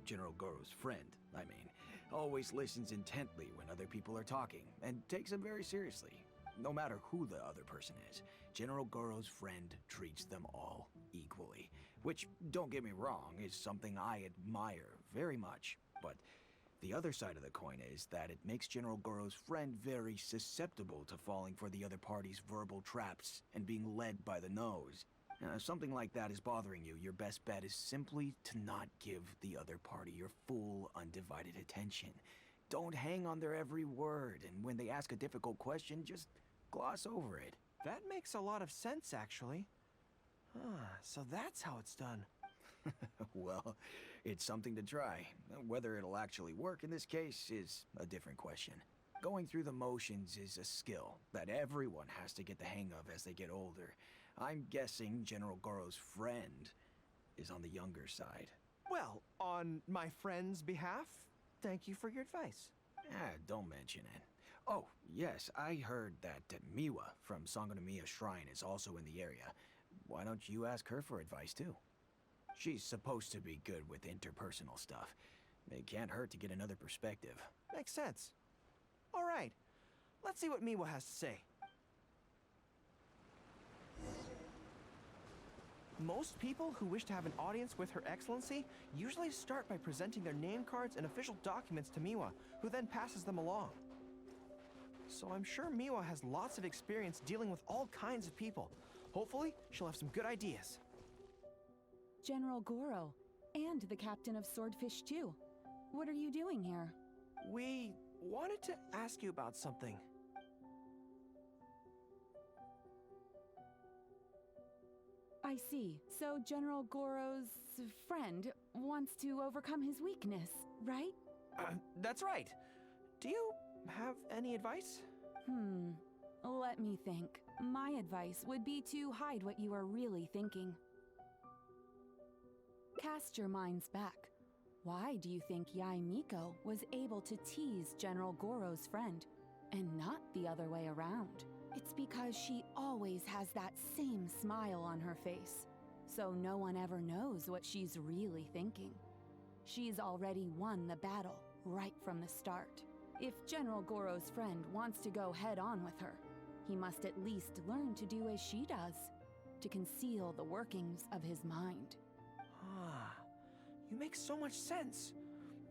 General Gorou's friend, I mean, always listens intently when other people are talking, and takes them very seriously. No matter who the other person is, General Gorou's friend treats them all equally. Which, don't get me wrong, is something I admire very much. But the other side of the coin is that it makes General Gorou's friend very susceptible to falling for the other party's verbal traps and being led by the nose. If something like that is bothering you, your best bet is simply to not give the other party your full, undivided attention. Don't hang on their every word, and when they ask a difficult question, just gloss over it. That makes a lot of sense, actually. So that's how it's done. Well, it's something to try. Whether it'll actually work in this case is a different question. Going through the motions is a skill that everyone has to get the hang of as they get older. I'm guessing General Gorou's friend is on the younger side. Well, on my friend's behalf, thank you for your advice. Don't mention it. Oh, yes, I heard that Miwa from Sangonomiya Shrine is also in the area. Why don't you ask her for advice, too? She's supposed to be good with interpersonal stuff. It can't hurt to get another perspective. Makes sense. All right, let's see what Miwa has to say. Most people who wish to have an audience with Her Excellency usually start by presenting their name cards and official documents to Miwa, who then passes them along. So I'm sure Miwa has lots of experience dealing with all kinds of people. Hopefully, she'll have some good ideas. General Gorou, and the captain of Swordfish too. What are you doing here? We wanted to ask you about something. I see. So General Gorou's friend wants to overcome his weakness, right? That's right. Do you have any advice? Let me think. My advice would be to hide what you are really thinking. Cast your minds back. Why do you think Yae Miko was able to tease General Gorou's friend, and not the other way around? It's because she always has that same smile on her face, so no one ever knows what she's really thinking. She's already won the battle right from the start. If General Gorou's friend wants to go head-on with her, he must at least learn to do as she does, to conceal the workings of his mind. You make so much sense.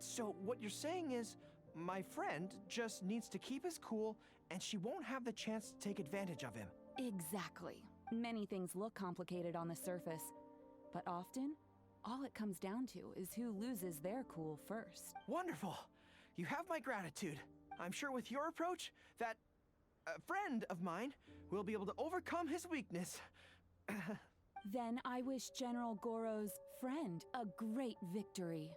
So what you're saying is, my friend just needs to keep his cool, and she won't have the chance to take advantage of him. Exactly. Many things look complicated on the surface, but often, all it comes down to is who loses their cool first. Wonderful. You have my gratitude. I'm sure with your approach, that... a friend of mine will be able to overcome his weakness. Then I wish General Gorou's friend a great victory.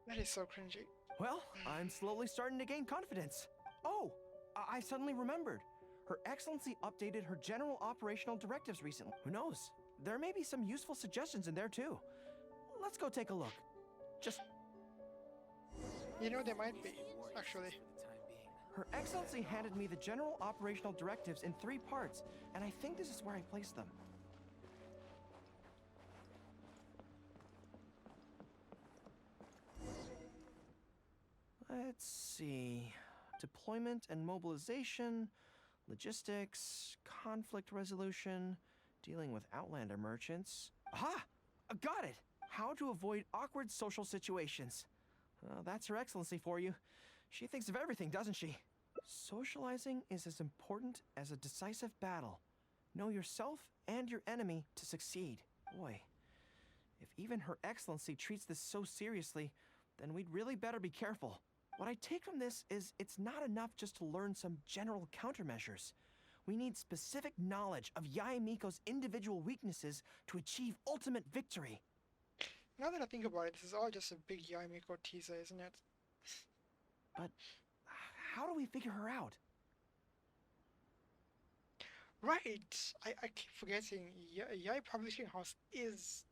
That is so cringy. Well, I'm slowly starting to gain confidence. Oh, I suddenly remembered. Her Excellency updated her general operational directives recently. Who knows? There may be some useful suggestions in there too. Let's go take a look. Just... You know, there might be, actually. Her Excellency handed me the general operational directives in 3 parts, and I think this is where I placed them. Let's see. Deployment and mobilization, logistics, conflict resolution, dealing with Outlander merchants. Aha! Got it! How to avoid awkward social situations. That's Her Excellency for you. She thinks of everything, doesn't she? Socializing is as important as a decisive battle. Know yourself and your enemy to succeed. Boy, if even Her Excellency treats this so seriously, then we'd really better be careful. What I take from this is it's not enough just to learn some general countermeasures. We need specific knowledge of Yae Miko's individual weaknesses to achieve ultimate victory. Now that I think about it, this is all just a big Yae Miko teaser, isn't it? But how do we figure her out? Right! I keep forgetting. Yae Publishing House is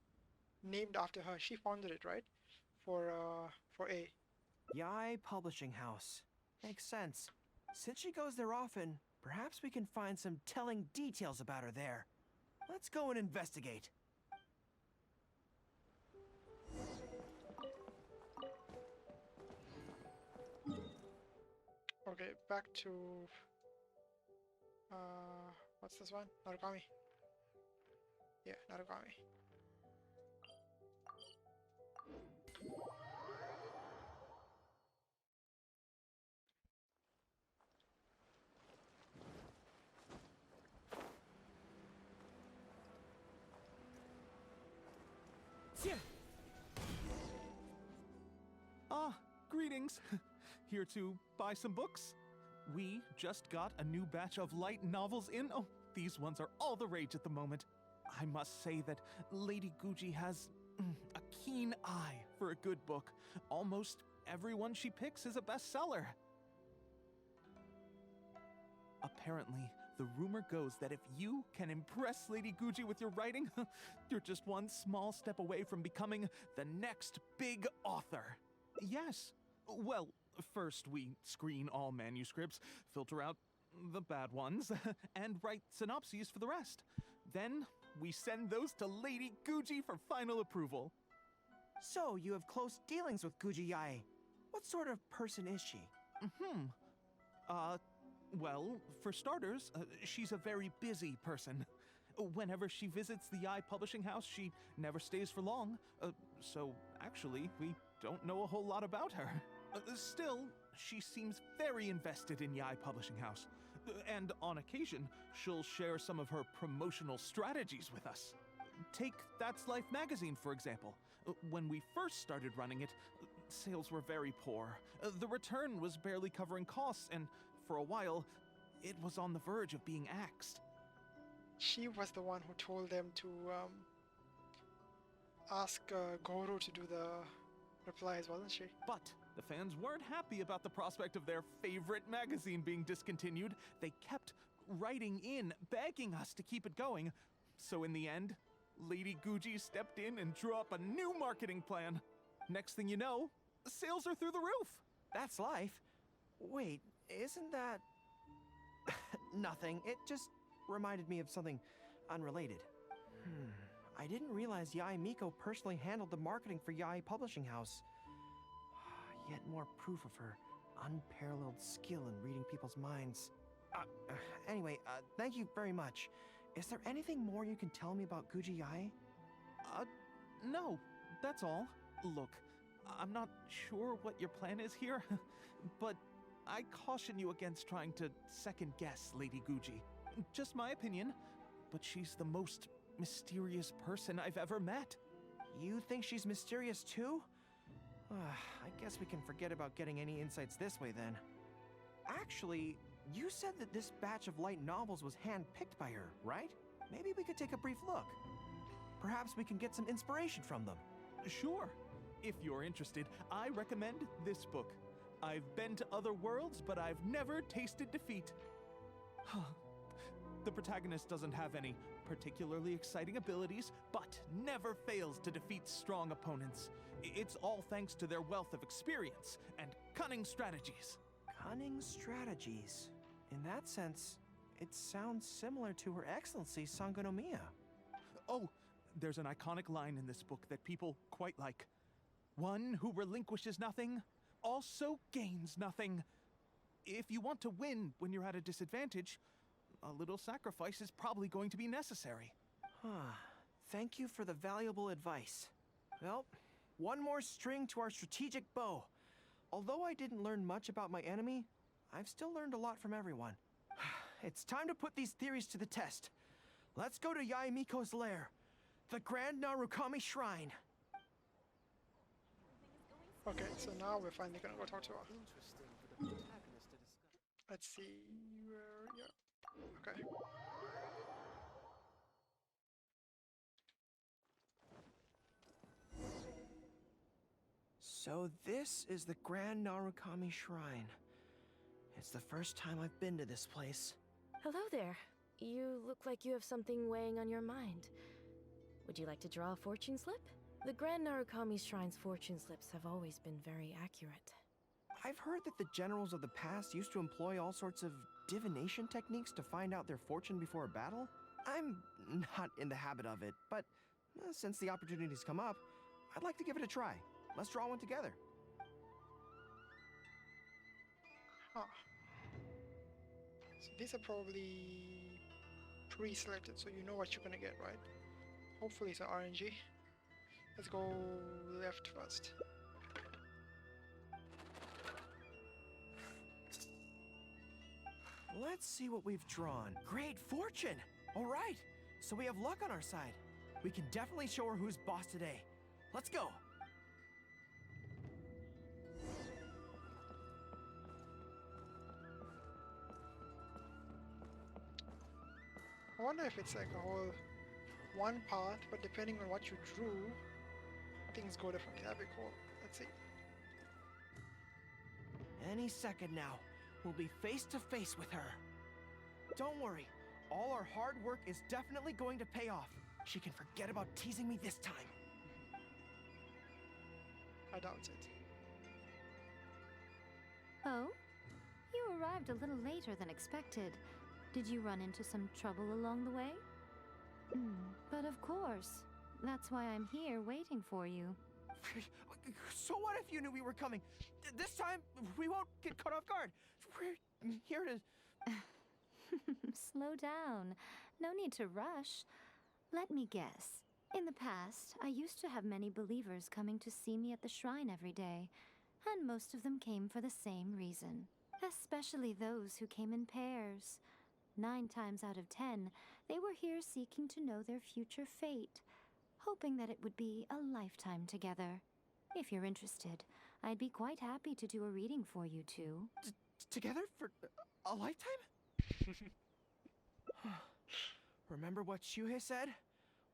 named after her. She founded it, right? For A. Yae Publishing House. Makes sense. Since she goes there often, perhaps we can find some telling details about her there. Let's go and investigate. Okay, back to... what's this one? Narukami. Yeah, Narukami. Ah, greetings. Here to buy some books? We just got a new batch of light novels in. Oh, these ones are all the rage at the moment. I must say that Lady Guji has a keen eye for a good book. Almost everyone she picks is a bestseller. Apparently, the rumor goes that if you can impress Lady Guji with your writing, you're just one small step away from becoming the next big author. Yes. Well, first we screen all manuscripts, filter out the bad ones, and write synopses for the rest. Then we send those to Lady Guji for final approval. So, you have close dealings with Guji Yae. What sort of person is she? Well, for starters, she's a very busy person. Whenever she visits the Yae Publishing House, she never stays for long. So, actually, we don't know a whole lot about her. Still, she seems very invested in Yae Publishing House. And on occasion, she'll share some of her promotional strategies with us. Take That's Life magazine, for example. When we first started running it, sales were very poor. The return was barely covering costs, and for a while, it was on the verge of being axed. She was the one who told them to ask Gorou to do the replies, wasn't she? But the fans weren't happy about the prospect of their favorite magazine being discontinued. They kept writing in, begging us to keep it going. So in the end, Lady Guji stepped in and drew up a new marketing plan. Next thing you know, sales are through the roof. That's life. Wait, isn't that... Nothing. It just reminded me of something unrelated. I didn't realize Yae Miko personally handled the marketing for Yae Publishing House. Yet more proof of her unparalleled skill in reading people's minds. Anyway, thank you very much. Is there anything more you can tell me about Guji Yae? No, that's all. Look, I'm not sure what your plan is here, but I caution you against trying to second-guess Lady Guji. Just my opinion, but she's the most mysterious person I've ever met. You think she's mysterious too? I guess we can forget about getting any insights this way then. Actually, You said that this batch of light novels was hand-picked by her, right? Maybe we could take a brief look. Perhaps we can get some inspiration from them. Sure. If you're interested, I recommend this book. I've been to other worlds, but I've never tasted defeat. The protagonist doesn't have any particularly exciting abilities, but never fails to defeat strong opponents. It's all thanks to their wealth of experience and cunning strategies. Cunning strategies. In that sense, it sounds similar to Her Excellency Sangonomiya. Oh, there's an iconic line in this book that people quite like. One who relinquishes nothing also gains nothing. If you want to win when you're at a disadvantage, a little sacrifice is probably going to be necessary. Thank you for the valuable advice. Well, one more string to our strategic bow. Although I didn't learn much about my enemy, I've still learned a lot from everyone. It's time to put these theories to the test. Let's go to Yaemiko's lair, the Grand Narukami Shrine. Okay, so now we're finally gonna go talk to her. Let's see where. Yeah. Okay. So this is the Grand Narukami Shrine. It's the first time I've been to this place. Hello there. You look like you have something weighing on your mind. Would you like to draw a fortune slip? The Grand Narukami Shrine's fortune slips have always been very accurate. I've heard that the generals of the past used to employ all sorts of divination techniques to find out their fortune before a battle. I'm not in the habit of it, but since the opportunity's come up, I'd like to give it a try. Let's draw one together. Huh. So these are probably pre-selected, so you know what you're gonna get, right? Hopefully it's an RNG. Let's go left first. Let's see what we've drawn. Great fortune! All right, so we have luck on our side. We can definitely show her who's boss today. Let's go! I wonder if it's like a whole one path, but depending on what you drew, things go differently. That'd be cool. Let's see. Any second now, we'll be face to face with her. Don't worry, all our hard work is definitely going to pay off. She can forget about teasing me this time. I doubt it. Oh? You arrived a little later than expected. Did you run into some trouble along the way? But of course. That's why I'm here waiting for you. So what if you knew we were coming? This time, we won't get caught off guard. We're here to... Slow down. No need to rush. Let me guess. In the past, I used to have many believers coming to see me at the shrine every day, and most of them came for the same reason. Especially those who came in pairs. 9 times out of 10, they were here seeking to know their future fate, hoping that it would be a lifetime together. If you're interested, I'd be quite happy to do a reading for you two. Together for a lifetime? Remember what Shuhei said?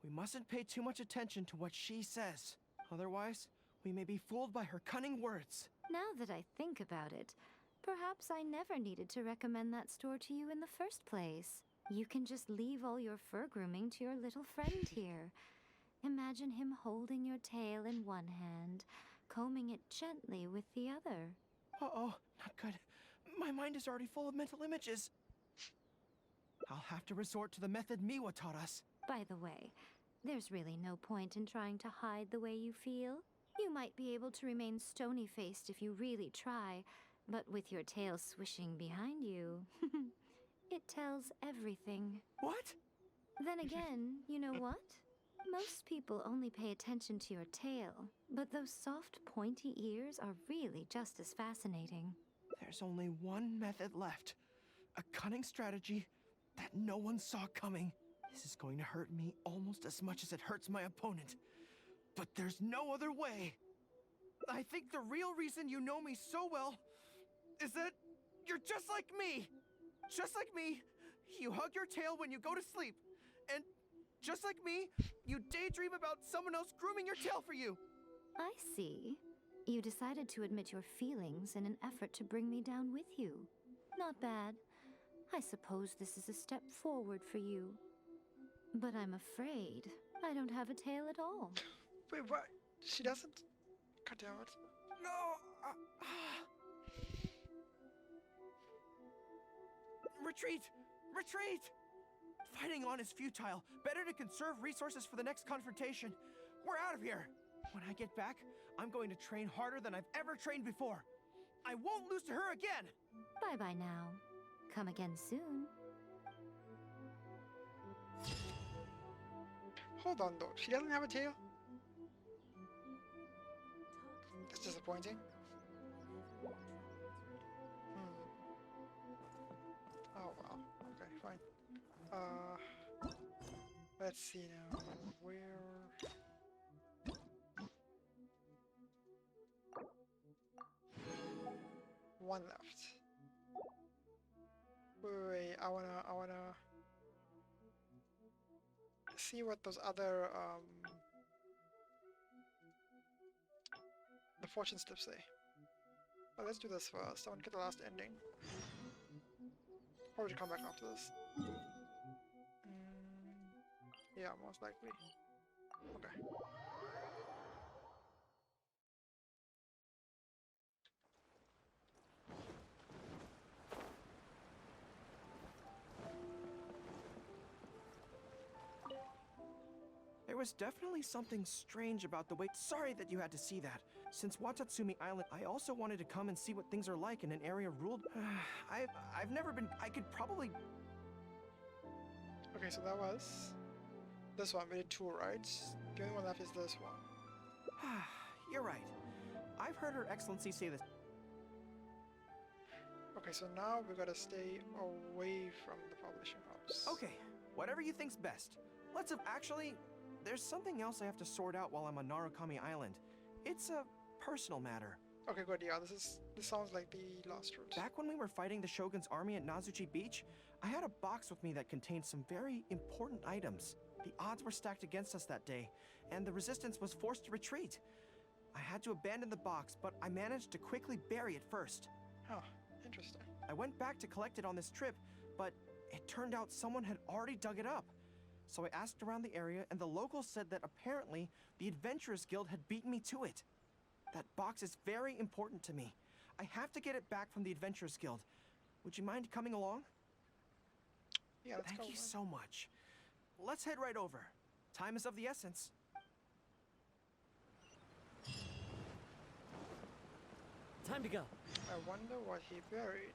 We mustn't pay too much attention to what she says. Otherwise, we may be fooled by her cunning words. Now that I think about it, perhaps I never needed to recommend that store to you in the first place. You can just leave all your fur grooming to your little friend here. Imagine him holding your tail in one hand, combing it gently with the other. Uh-oh, not good. My mind is already full of mental images. I'll have to resort to the method Miwa taught us. By the way, there's really no point in trying to hide the way you feel. You might be able to remain stony-faced if you really try, but with your tail swishing behind you, it tells everything. What? Then again, you know what? Most people only pay attention to your tail, but those soft, pointy ears are really just as fascinating. There's only one method left. A cunning strategy that no one saw coming. This is going to hurt me almost as much as it hurts my opponent. But there's no other way. I think the real reason you know me so well is that you're just like me. just like me, you hug your tail when you go to sleep. And just like me, you daydream about someone else grooming your tail for you. I see. You decided to admit your feelings in an effort to bring me down with you. Not bad. I suppose this is a step forward for you. But I'm afraid I don't have a tail at all. Wait, what? She doesn't? Cut out. No! Retreat! Retreat! Fighting on is futile. Better to conserve resources for the next confrontation. We're out of here! When I get back, I'm going to train harder than I've ever trained before. I won't lose to her again! Bye-bye now. Come again soon. Hold on though, she doesn't have a tail? That's disappointing. Oh well, okay, fine. Let's see now, where... One left. Wait, I wanna see what those other the fortune slips say. But let's do this first. I want to get the last ending. Or we should come back after this. Yeah, most likely. Okay. There was definitely something strange about the way— Sorry that you had to see that. Since Watatsumi Island, I also wanted to come and see what things are like in an area ruled— I've never been— I could probably— Okay, so that was this one. We did two, right? The only one left is this one. You're right. I've heard Her Excellency say this. Okay, so now we gotta stay away from the publishing house. Okay, whatever you think's best. Let's have— Actually, there's something else I have to sort out while I'm on Narukami Island. It's a personal matter. Okay, good. Yeah, this sounds like the last route. Back when we were fighting the Shogun's army at Nazuchi Beach, I had a box with me that contained some very important items. The odds were stacked against us that day, and the resistance was forced to retreat. I had to abandon the box, but I managed to quickly bury it first. Huh, interesting. I went back to collect it on this trip, but it turned out someone had already dug it up. So I asked around the area, and the locals said that apparently the Adventurers Guild had beaten me to it. That box is very important to me. I have to get it back from the Adventurers Guild. Would you mind coming along? Yeah, let's go. Thank you so much. Let's head right over. Time is of the essence. Time to go. I wonder what he buried.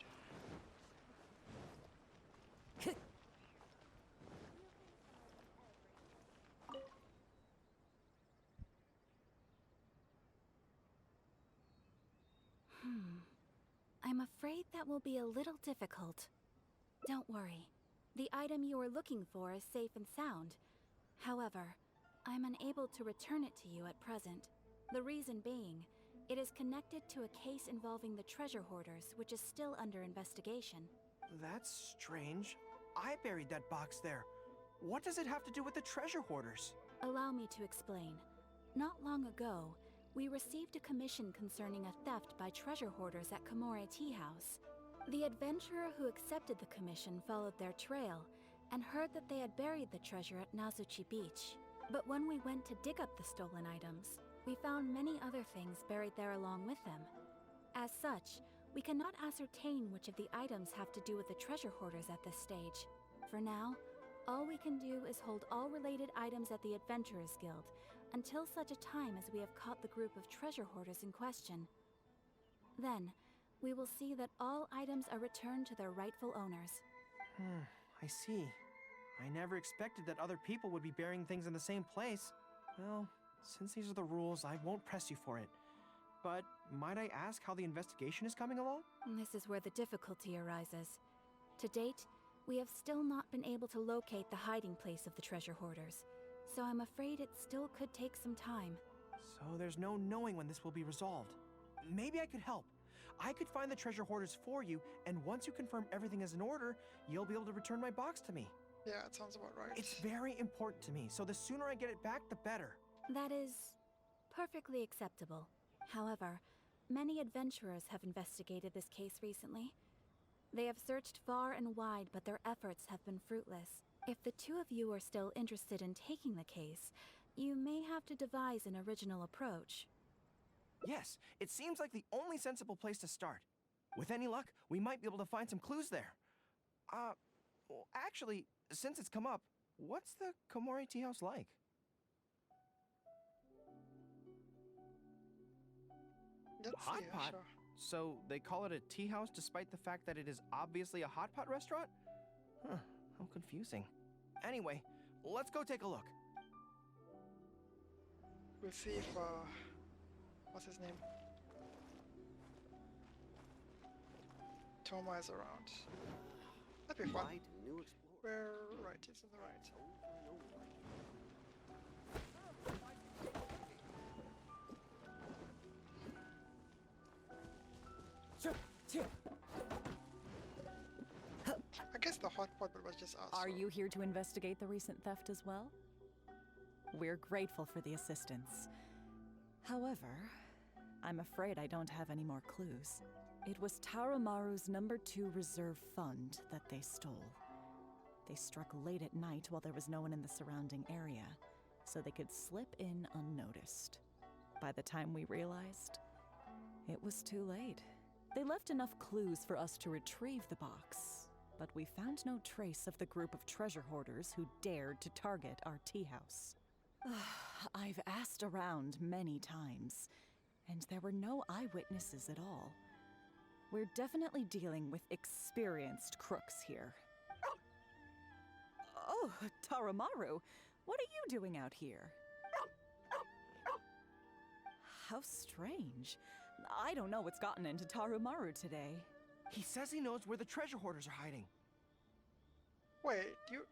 I'm afraid that will be a little difficult. Don't worry. The item you are looking for is safe and sound. However, I'm unable to return it to you at present. The reason being, it is connected to a case involving the treasure hoarders, which is still under investigation. That's strange. I buried that box there. What does it have to do with the treasure hoarders? Allow me to explain. Not long ago, we received a commission concerning a theft by treasure hoarders at Komore Tea House. The adventurer who accepted the commission followed their trail and heard that they had buried the treasure at Nazuchi Beach. But when we went to dig up the stolen items, we found many other things buried there along with them. As such, we cannot ascertain which of the items have to do with the treasure hoarders at this stage. For now, all we can do is hold all related items at the Adventurers Guild until such a time as we have caught the group of treasure hoarders in question. Then, we will see that all items are returned to their rightful owners. I see. I never expected that other people would be burying things in the same place. Well, since these are the rules, I won't press you for it. But might I ask how the investigation is coming along? This is where the difficulty arises. To date, we have still not been able to locate the hiding place of the treasure hoarders, so I'm afraid it still could take some time. So there's no knowing when this will be resolved. Maybe I could help. I could find the treasure hoarders for you, and once you confirm everything is in order, you'll be able to return my box to me. Yeah, it sounds about right. It's very important to me, so the sooner I get it back, the better. That is perfectly acceptable. However, many adventurers have investigated this case recently. They have searched far and wide, but their efforts have been fruitless. If the two of you are still interested in taking the case, you may have to devise an original approach. Yes, it seems like the only sensible place to start. With any luck, we might be able to find some clues there. Well, actually, since it's come up, what's the Komori tea house like? Let's Hot see, pot? sure. So they call it a tea house despite the fact that it is obviously a hot pot restaurant? Huh, how confusing. Anyway, let's go take a look. We'll see if, what's his name? Toma is around. That'd be fun. Where, right, it's on the right. I guess the hot pot was just us. Are so- you here to investigate the recent theft as well? We're grateful for the assistance. However, I'm afraid I don't have any more clues. It was Tarumaru's #2 reserve fund that they stole. They struck late at night while there was no one in the surrounding area, so they could slip in unnoticed. By the time we realized, it was too late. They left enough clues for us to retrieve the box, but we found no trace of the group of treasure hoarders who dared to target our tea house. I've asked around many times, and there were no eyewitnesses at all. We're definitely dealing with experienced crooks here. Oh, Tarumaru, what are you doing out here? How strange. I don't know what's gotten into Tarumaru today. He says he knows where the treasure hoarders are hiding. Wait, you...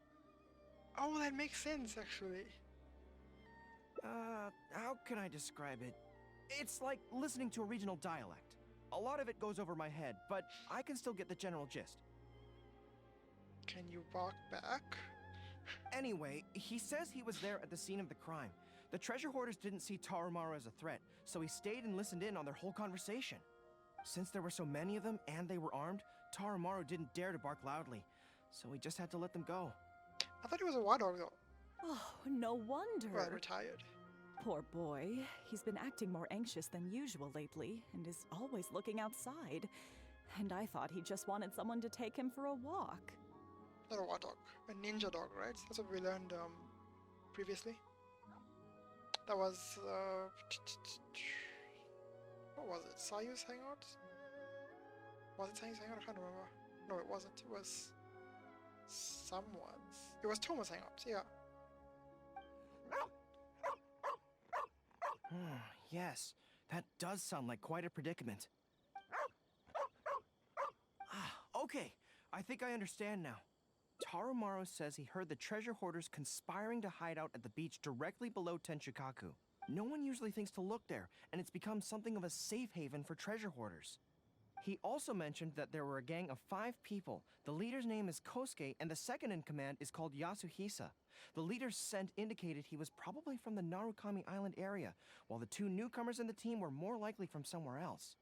Oh, that makes sense, actually. How can I describe it? It's like listening to a regional dialect. A lot of it goes over my head, but I can still get the general gist. Can you walk back? Anyway, he says he was there at the scene of the crime. The treasure hoarders didn't see Tarumaru as a threat, so he stayed and listened in on their whole conversation. Since there were so many of them and they were armed, Tarumaru didn't dare to bark loudly, so we just had to let them go. I thought he was a wild dog, though. Oh, no wonder. Well, retired. Poor boy. He's been acting more anxious than usual lately, and is always looking outside. And I thought he just wanted someone to take him for a walk. Not a wild dog. A ninja dog, right? That's what we learned, previously. That was, what was it? Sayu's Hangout? Was it Sayu's Hangout? I can't remember. No, it wasn't. It was... someone's. It was Toma's Hangout, yeah. Yes, that does sound like quite a predicament. Okay, I think I understand now. Tarumaru says he heard the treasure hoarders conspiring to hide out at the beach directly below Tenchukaku. No one usually thinks to look there, and it's become something of a safe haven for treasure hoarders. He also mentioned that there were a gang of 5 people. The leader's name is Kosuke, and the second in command is called Yasuhisa. The leader's scent indicated he was probably from the Narukami Island area, while the 2 newcomers in the team were more likely from somewhere else.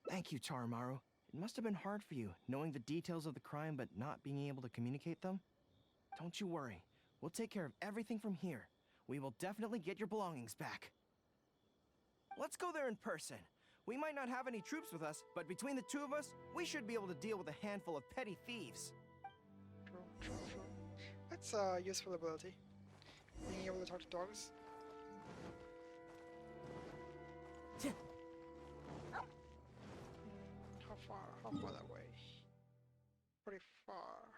Thank you, Tarumaru. It must have been hard for you, knowing the details of the crime but not being able to communicate them. Don't you worry. We'll take care of everything from here. We will definitely get your belongings back. Let's go there in person. We might not have any troops with us, but between the 2 of us, we should be able to deal with a handful of petty thieves. True. That's a useful ability. Being able to talk to dogs. How far that way? Pretty far.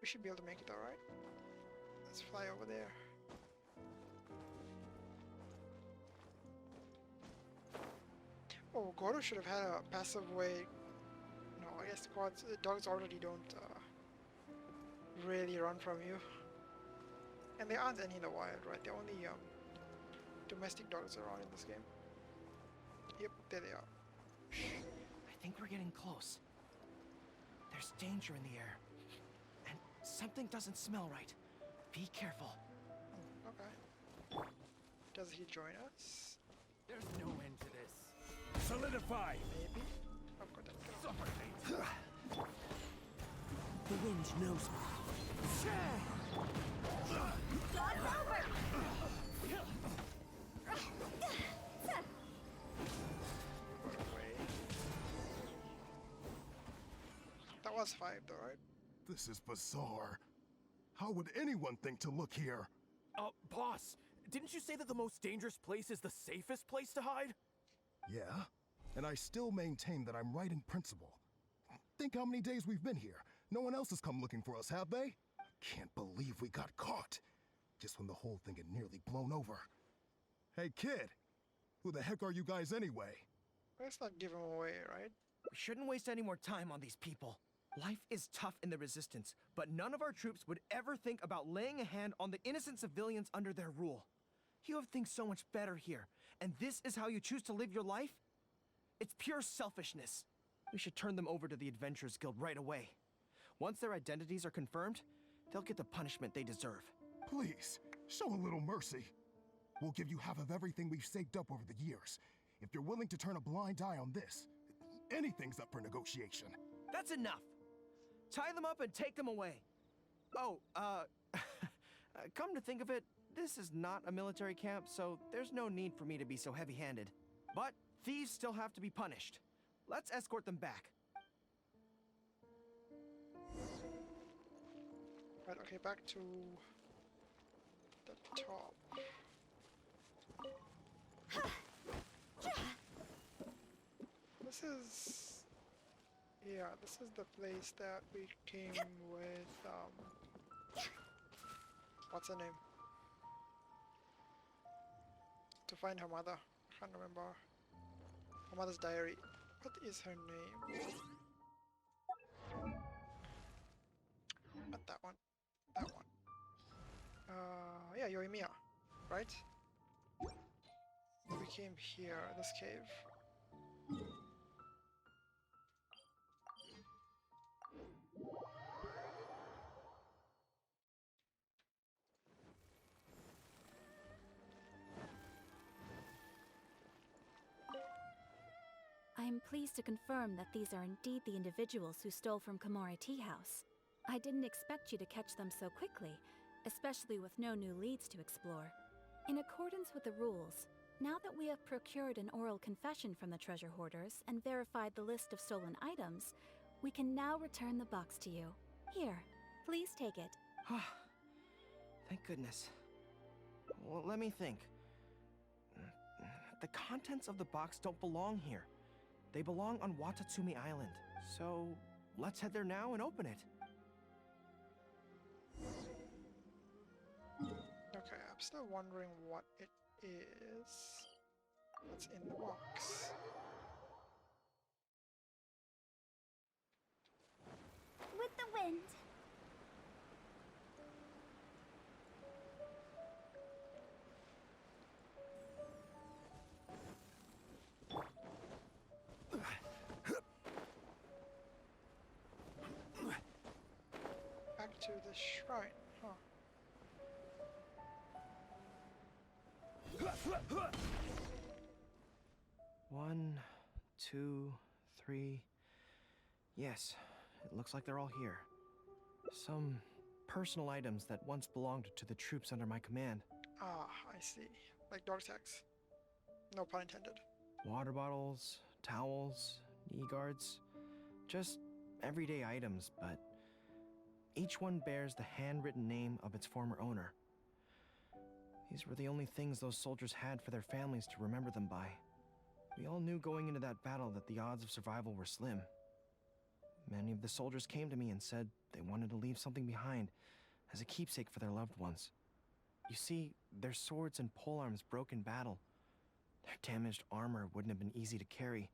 We should be able to make it, alright? Let's fly over there. Oh, Gorou should have had a passive way. No, I guess dogs already don't really run from you. And there aren't any in the wild, right? They're only domestic dogs around in this game. Yep, there they are. Shh. I think we're getting close. There's danger in the air. And something doesn't smell right. Be careful. Okay. Does he join us? There's no end to this. Solidify! Maybe? Oh god, that's gonna... Suffocate! The wind knows me. That was 5 though, right? This is bizarre. How would anyone think to look here? Boss, didn't you say that the most dangerous place is the safest place to hide? Yeah, and I still maintain that I'm right in principle. Think how many days we've been here. No one else has come looking for us, have they? Can't believe we got caught. Just when the whole thing had nearly blown over. Hey kid, who the heck are you guys anyway? Let's not give him away, right? We shouldn't waste any more time on these people. Life is tough in the Resistance, but none of our troops would ever think about laying a hand on the innocent civilians under their rule. You have things so much better here, and this is how you choose to live your life? It's pure selfishness. We should turn them over to the Adventurers Guild right away. Once their identities are confirmed, they'll get the punishment they deserve. Please, show a little mercy. We'll give you half of everything we've saved up over the years. If you're willing to turn a blind eye on this, anything's up for negotiation. That's enough! Tie them up and take them away. Oh, come to think of it, this is not a military camp, so there's no need for me to be so heavy-handed. But thieves still have to be punished. Let's escort them back. Right, okay, back to the top. This is... Yeah, this is the place that we came with, what's her name? To find her mother. I can't remember. Her mother's diary. What is her name? Not that one. That one. Yeah, Yoimiya, right? We came here, this cave. I am pleased to confirm that these are indeed the individuals who stole from Komori Tea House. I didn't expect you to catch them so quickly, especially with no new leads to explore. In accordance with the rules, now that we have procured an oral confession from the treasure hoarders and verified the list of stolen items, we can now return the box to you. Here, please take it. Thank goodness. Well, let me think. The contents of the box don't belong here. They belong on Watatsumi Island. So, let's head there now and open it. Okay, I'm still wondering what it is. What's in the box? With the wind. Back to the shrine, huh? One, two, three. Yes, it looks like they're all here. Some personal items that once belonged to the troops under my command. Ah, I see. Like dog tags. No pun intended. Water bottles, towels, knee guards. Just everyday items, but each one bears the handwritten name of its former owner. These were the only things those soldiers had for their families to remember them by. We all knew going into that battle that the odds of survival were slim. Many of the soldiers came to me and said they wanted to leave something behind as a keepsake for their loved ones. You see, their swords and polearms broke in battle. Their damaged armor wouldn't have been easy to carry.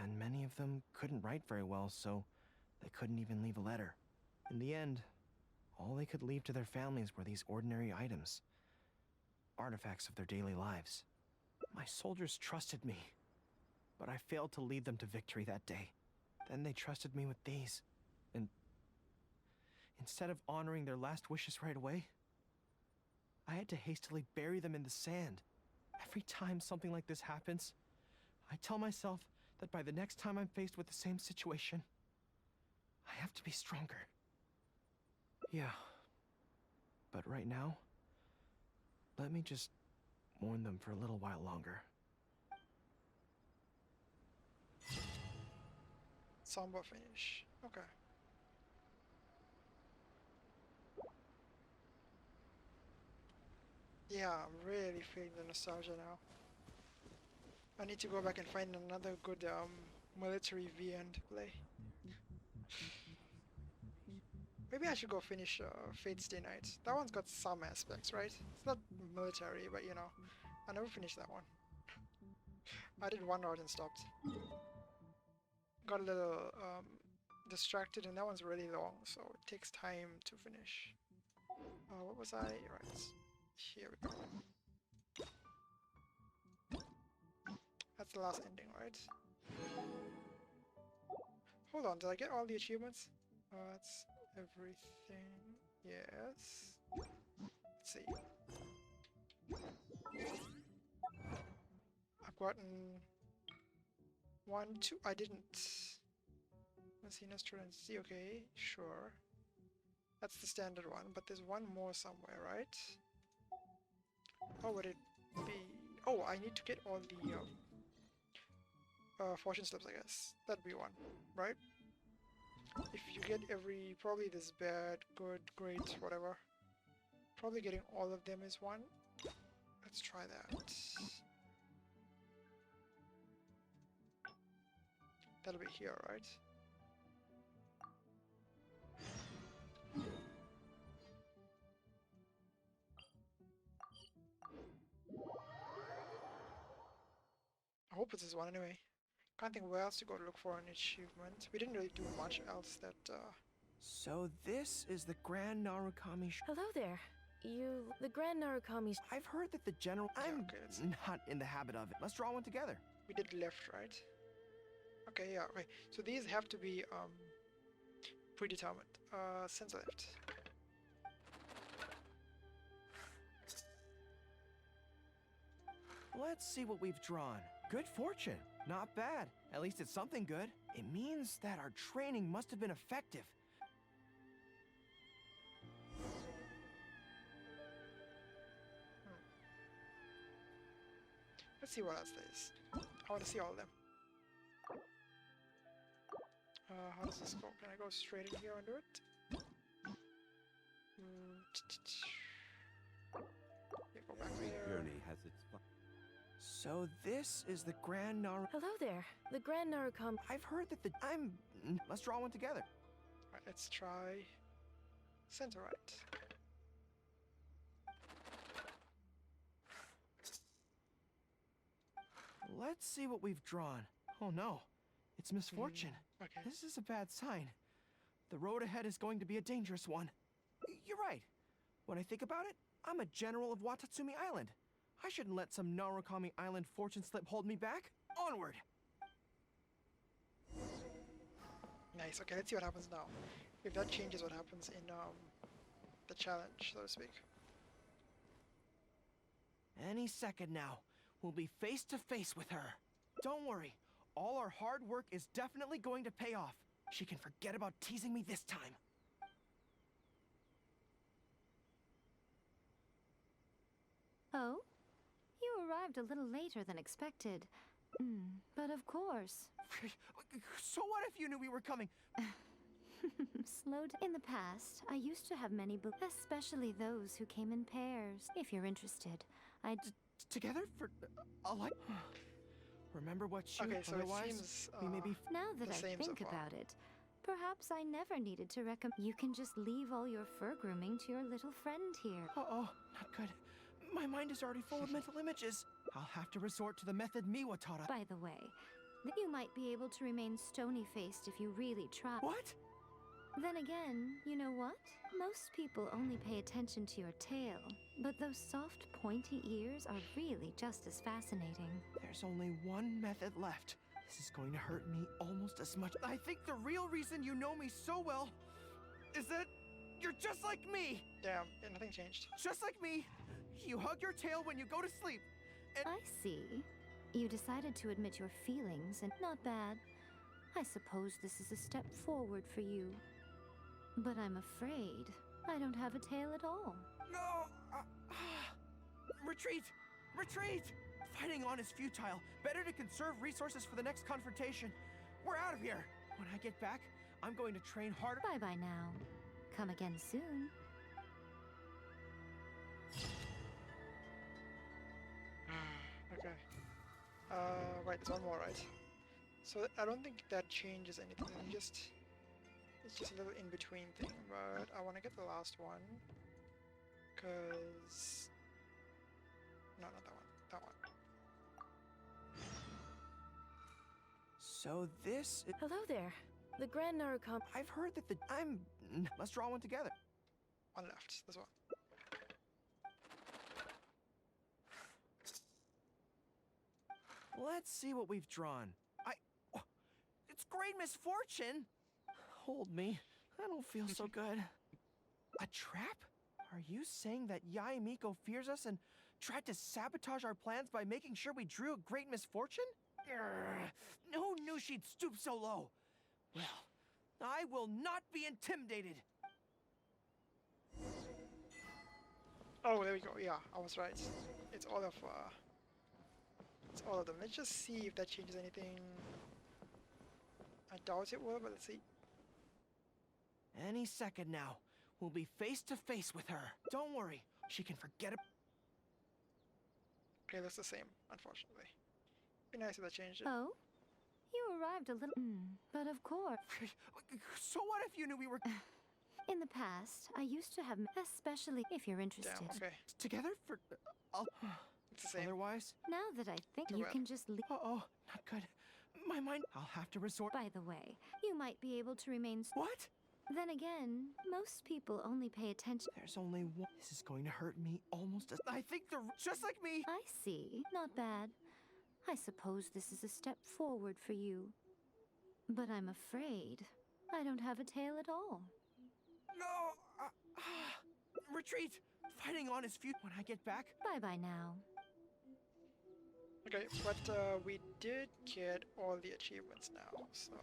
And many of them couldn't write very well, so they couldn't even leave a letter. In the end, all they could leave to their families were these ordinary items. Artifacts of their daily lives. My soldiers trusted me. but I failed to lead them to victory that day. Then they trusted me with these, and instead of honoring their last wishes right away, I had to hastily bury them in the sand. Every time something like this happens, I tell myself that by the next time I'm faced with the same situation, I have to be stronger. Yeah. But right now, let me just mourn them for a little while longer. Somber finish. Okay. Yeah, I'm really feeling the nostalgia now. I need to go back and find another good military VN to play. Maybe I should go finish Fate's Stay Night. That one's got some aspects, right? It's not military, but you know, I never finished that one. I did one route and stopped. Got a little distracted, and that one's really long, so it takes time to finish. What was I? Right, here we go. That's the last ending, right? Hold on, did I get all the achievements? That's everything. Yes. Let's see. I've gotten 1, 2. I didn't. Messina Students. Okay, sure. That's the standard one, but there's one more somewhere, right? How would it be? Oh, I need to get all the fortune slips, I guess. That'd be one, right? If you get every, probably this bad, good, great, whatever. Probably getting all of them is one. Let's try that. That'll be here, right? I hope it's this one anyway. Can't think where else to go to look for an achievement. We didn't really do much else that So this is the Grand Narukami Hello there. The Grand Narukami... I've heard that the general... I'm not in the habit of it. Let's draw one together. we did left, right? Okay, yeah, okay. So these have to be predetermined. Center left. Let's see what we've drawn. Good fortune. Not bad. At least it's something good. It means that our training must have been effective. Let's see what else there is. I want to see all of them. How does this go? Can I go straight in here and do it? Yeah, go back there. Journey has its... So this is the Grand Naru... Hello there. The Grand Narukami... I've heard that the... Let's draw one together. Alright, let's try... center right. Let's see what we've drawn. Oh no, it's misfortune. Okay. This is a bad sign. The road ahead is going to be a dangerous one. You're right. When I think about it, I'm a general of Watatsumi Island. I shouldn't let some Narukami Island fortune slip hold me back. Onward! Nice, okay, let's see what happens now. If that changes what happens in the challenge, so to speak. Any second now, we'll be face to face with her. Don't worry, all our hard work is definitely going to pay off. She can forget about teasing me this time. Oh? You arrived a little later than expected. But of course. So what if you knew we were coming? In the past, I used to have many especially those who came in pairs. If you're interested, I'd... Together for a life? Remember what you... Okay, so otherwise, it seems we may be... Now that the I same so think far. about it, perhaps I never needed to recommend... You can just leave all your fur grooming to your little friend here. Uh-oh, not good. My mind is already full of mental images. I'll have to resort to the method Miwa taught us. By the way, you might be able to remain stony-faced if you really try. What? Then again, you know what? Most people only pay attention to your tail, but those soft, pointy ears are really just as fascinating. There's only one method left. This is going to hurt me almost as much. I think the real reason you know me so well is that you're just like me. Damn, yeah, nothing changed. Just like me. You hug your tail when you go to sleep. And I see. You decided to admit your feelings, and not bad. I suppose this is a step forward for you. But I'm afraid I don't have a tail at all. No! Retreat! Retreat! Fighting on is futile. Better to conserve resources for the next confrontation. We're out of here! When I get back, I'm going to train harder. Bye-bye now. Come again soon. Okay. Right, there's one more, right? So I don't think that changes anything. It's just a little in-between thing, but I want to get the last one. Cause... No, not that one. That one. So this is... Hello there. The Grand Narukami. I've heard that the... Let's draw one together. One left. This one. Let's see what we've drawn. It's great misfortune! Hold me. I don't feel so good. A trap? Are you saying that Yae Miko fears us and tried to sabotage our plans by making sure we drew a great misfortune? Who knew she'd stoop so low? Well, I will not be intimidated. Oh, there we go. Yeah, I was right. It's all of them. Let's just see if that changes anything. I doubt it will, but let's see. Any second now, we'll be face to face with her. Don't worry, she can forget it. Okay, that's the same, unfortunately. Be nice if that changed it. Oh? You arrived a little... but of course. So what if you knew we were... In the past, I used to have... Especially if you're interested. Damn, okay. Together for... It's the same. Otherwise... Now that I think Too you bad. can just leave... Uh-oh, not good. My mind... I'll have to resort... By the way, you might be able to remain... What? Then again, most people only pay attention... There's only one... This is going to hurt me almost as... I think they're just like me! I see. Not bad. I suppose this is a step forward for you. But I'm afraid I don't have a tail at all. No! Retreat! Fighting on is futile. When I get back... Bye-bye now. Okay, but we did get all the achievements now, so...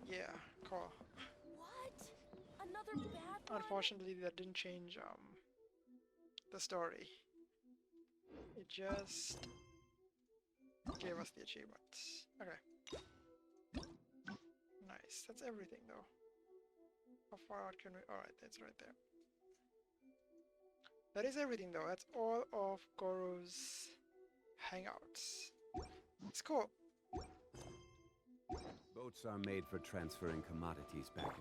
Yeah, cool. What? Another bad one? Unfortunately, that didn't change the story. It just gave us the achievements. Okay. Nice. That's everything, though. How far out can we... Alright, that's right there. That is everything, though. That's all of Gorou's hangouts. It's cool. Boats are made for transferring commodities back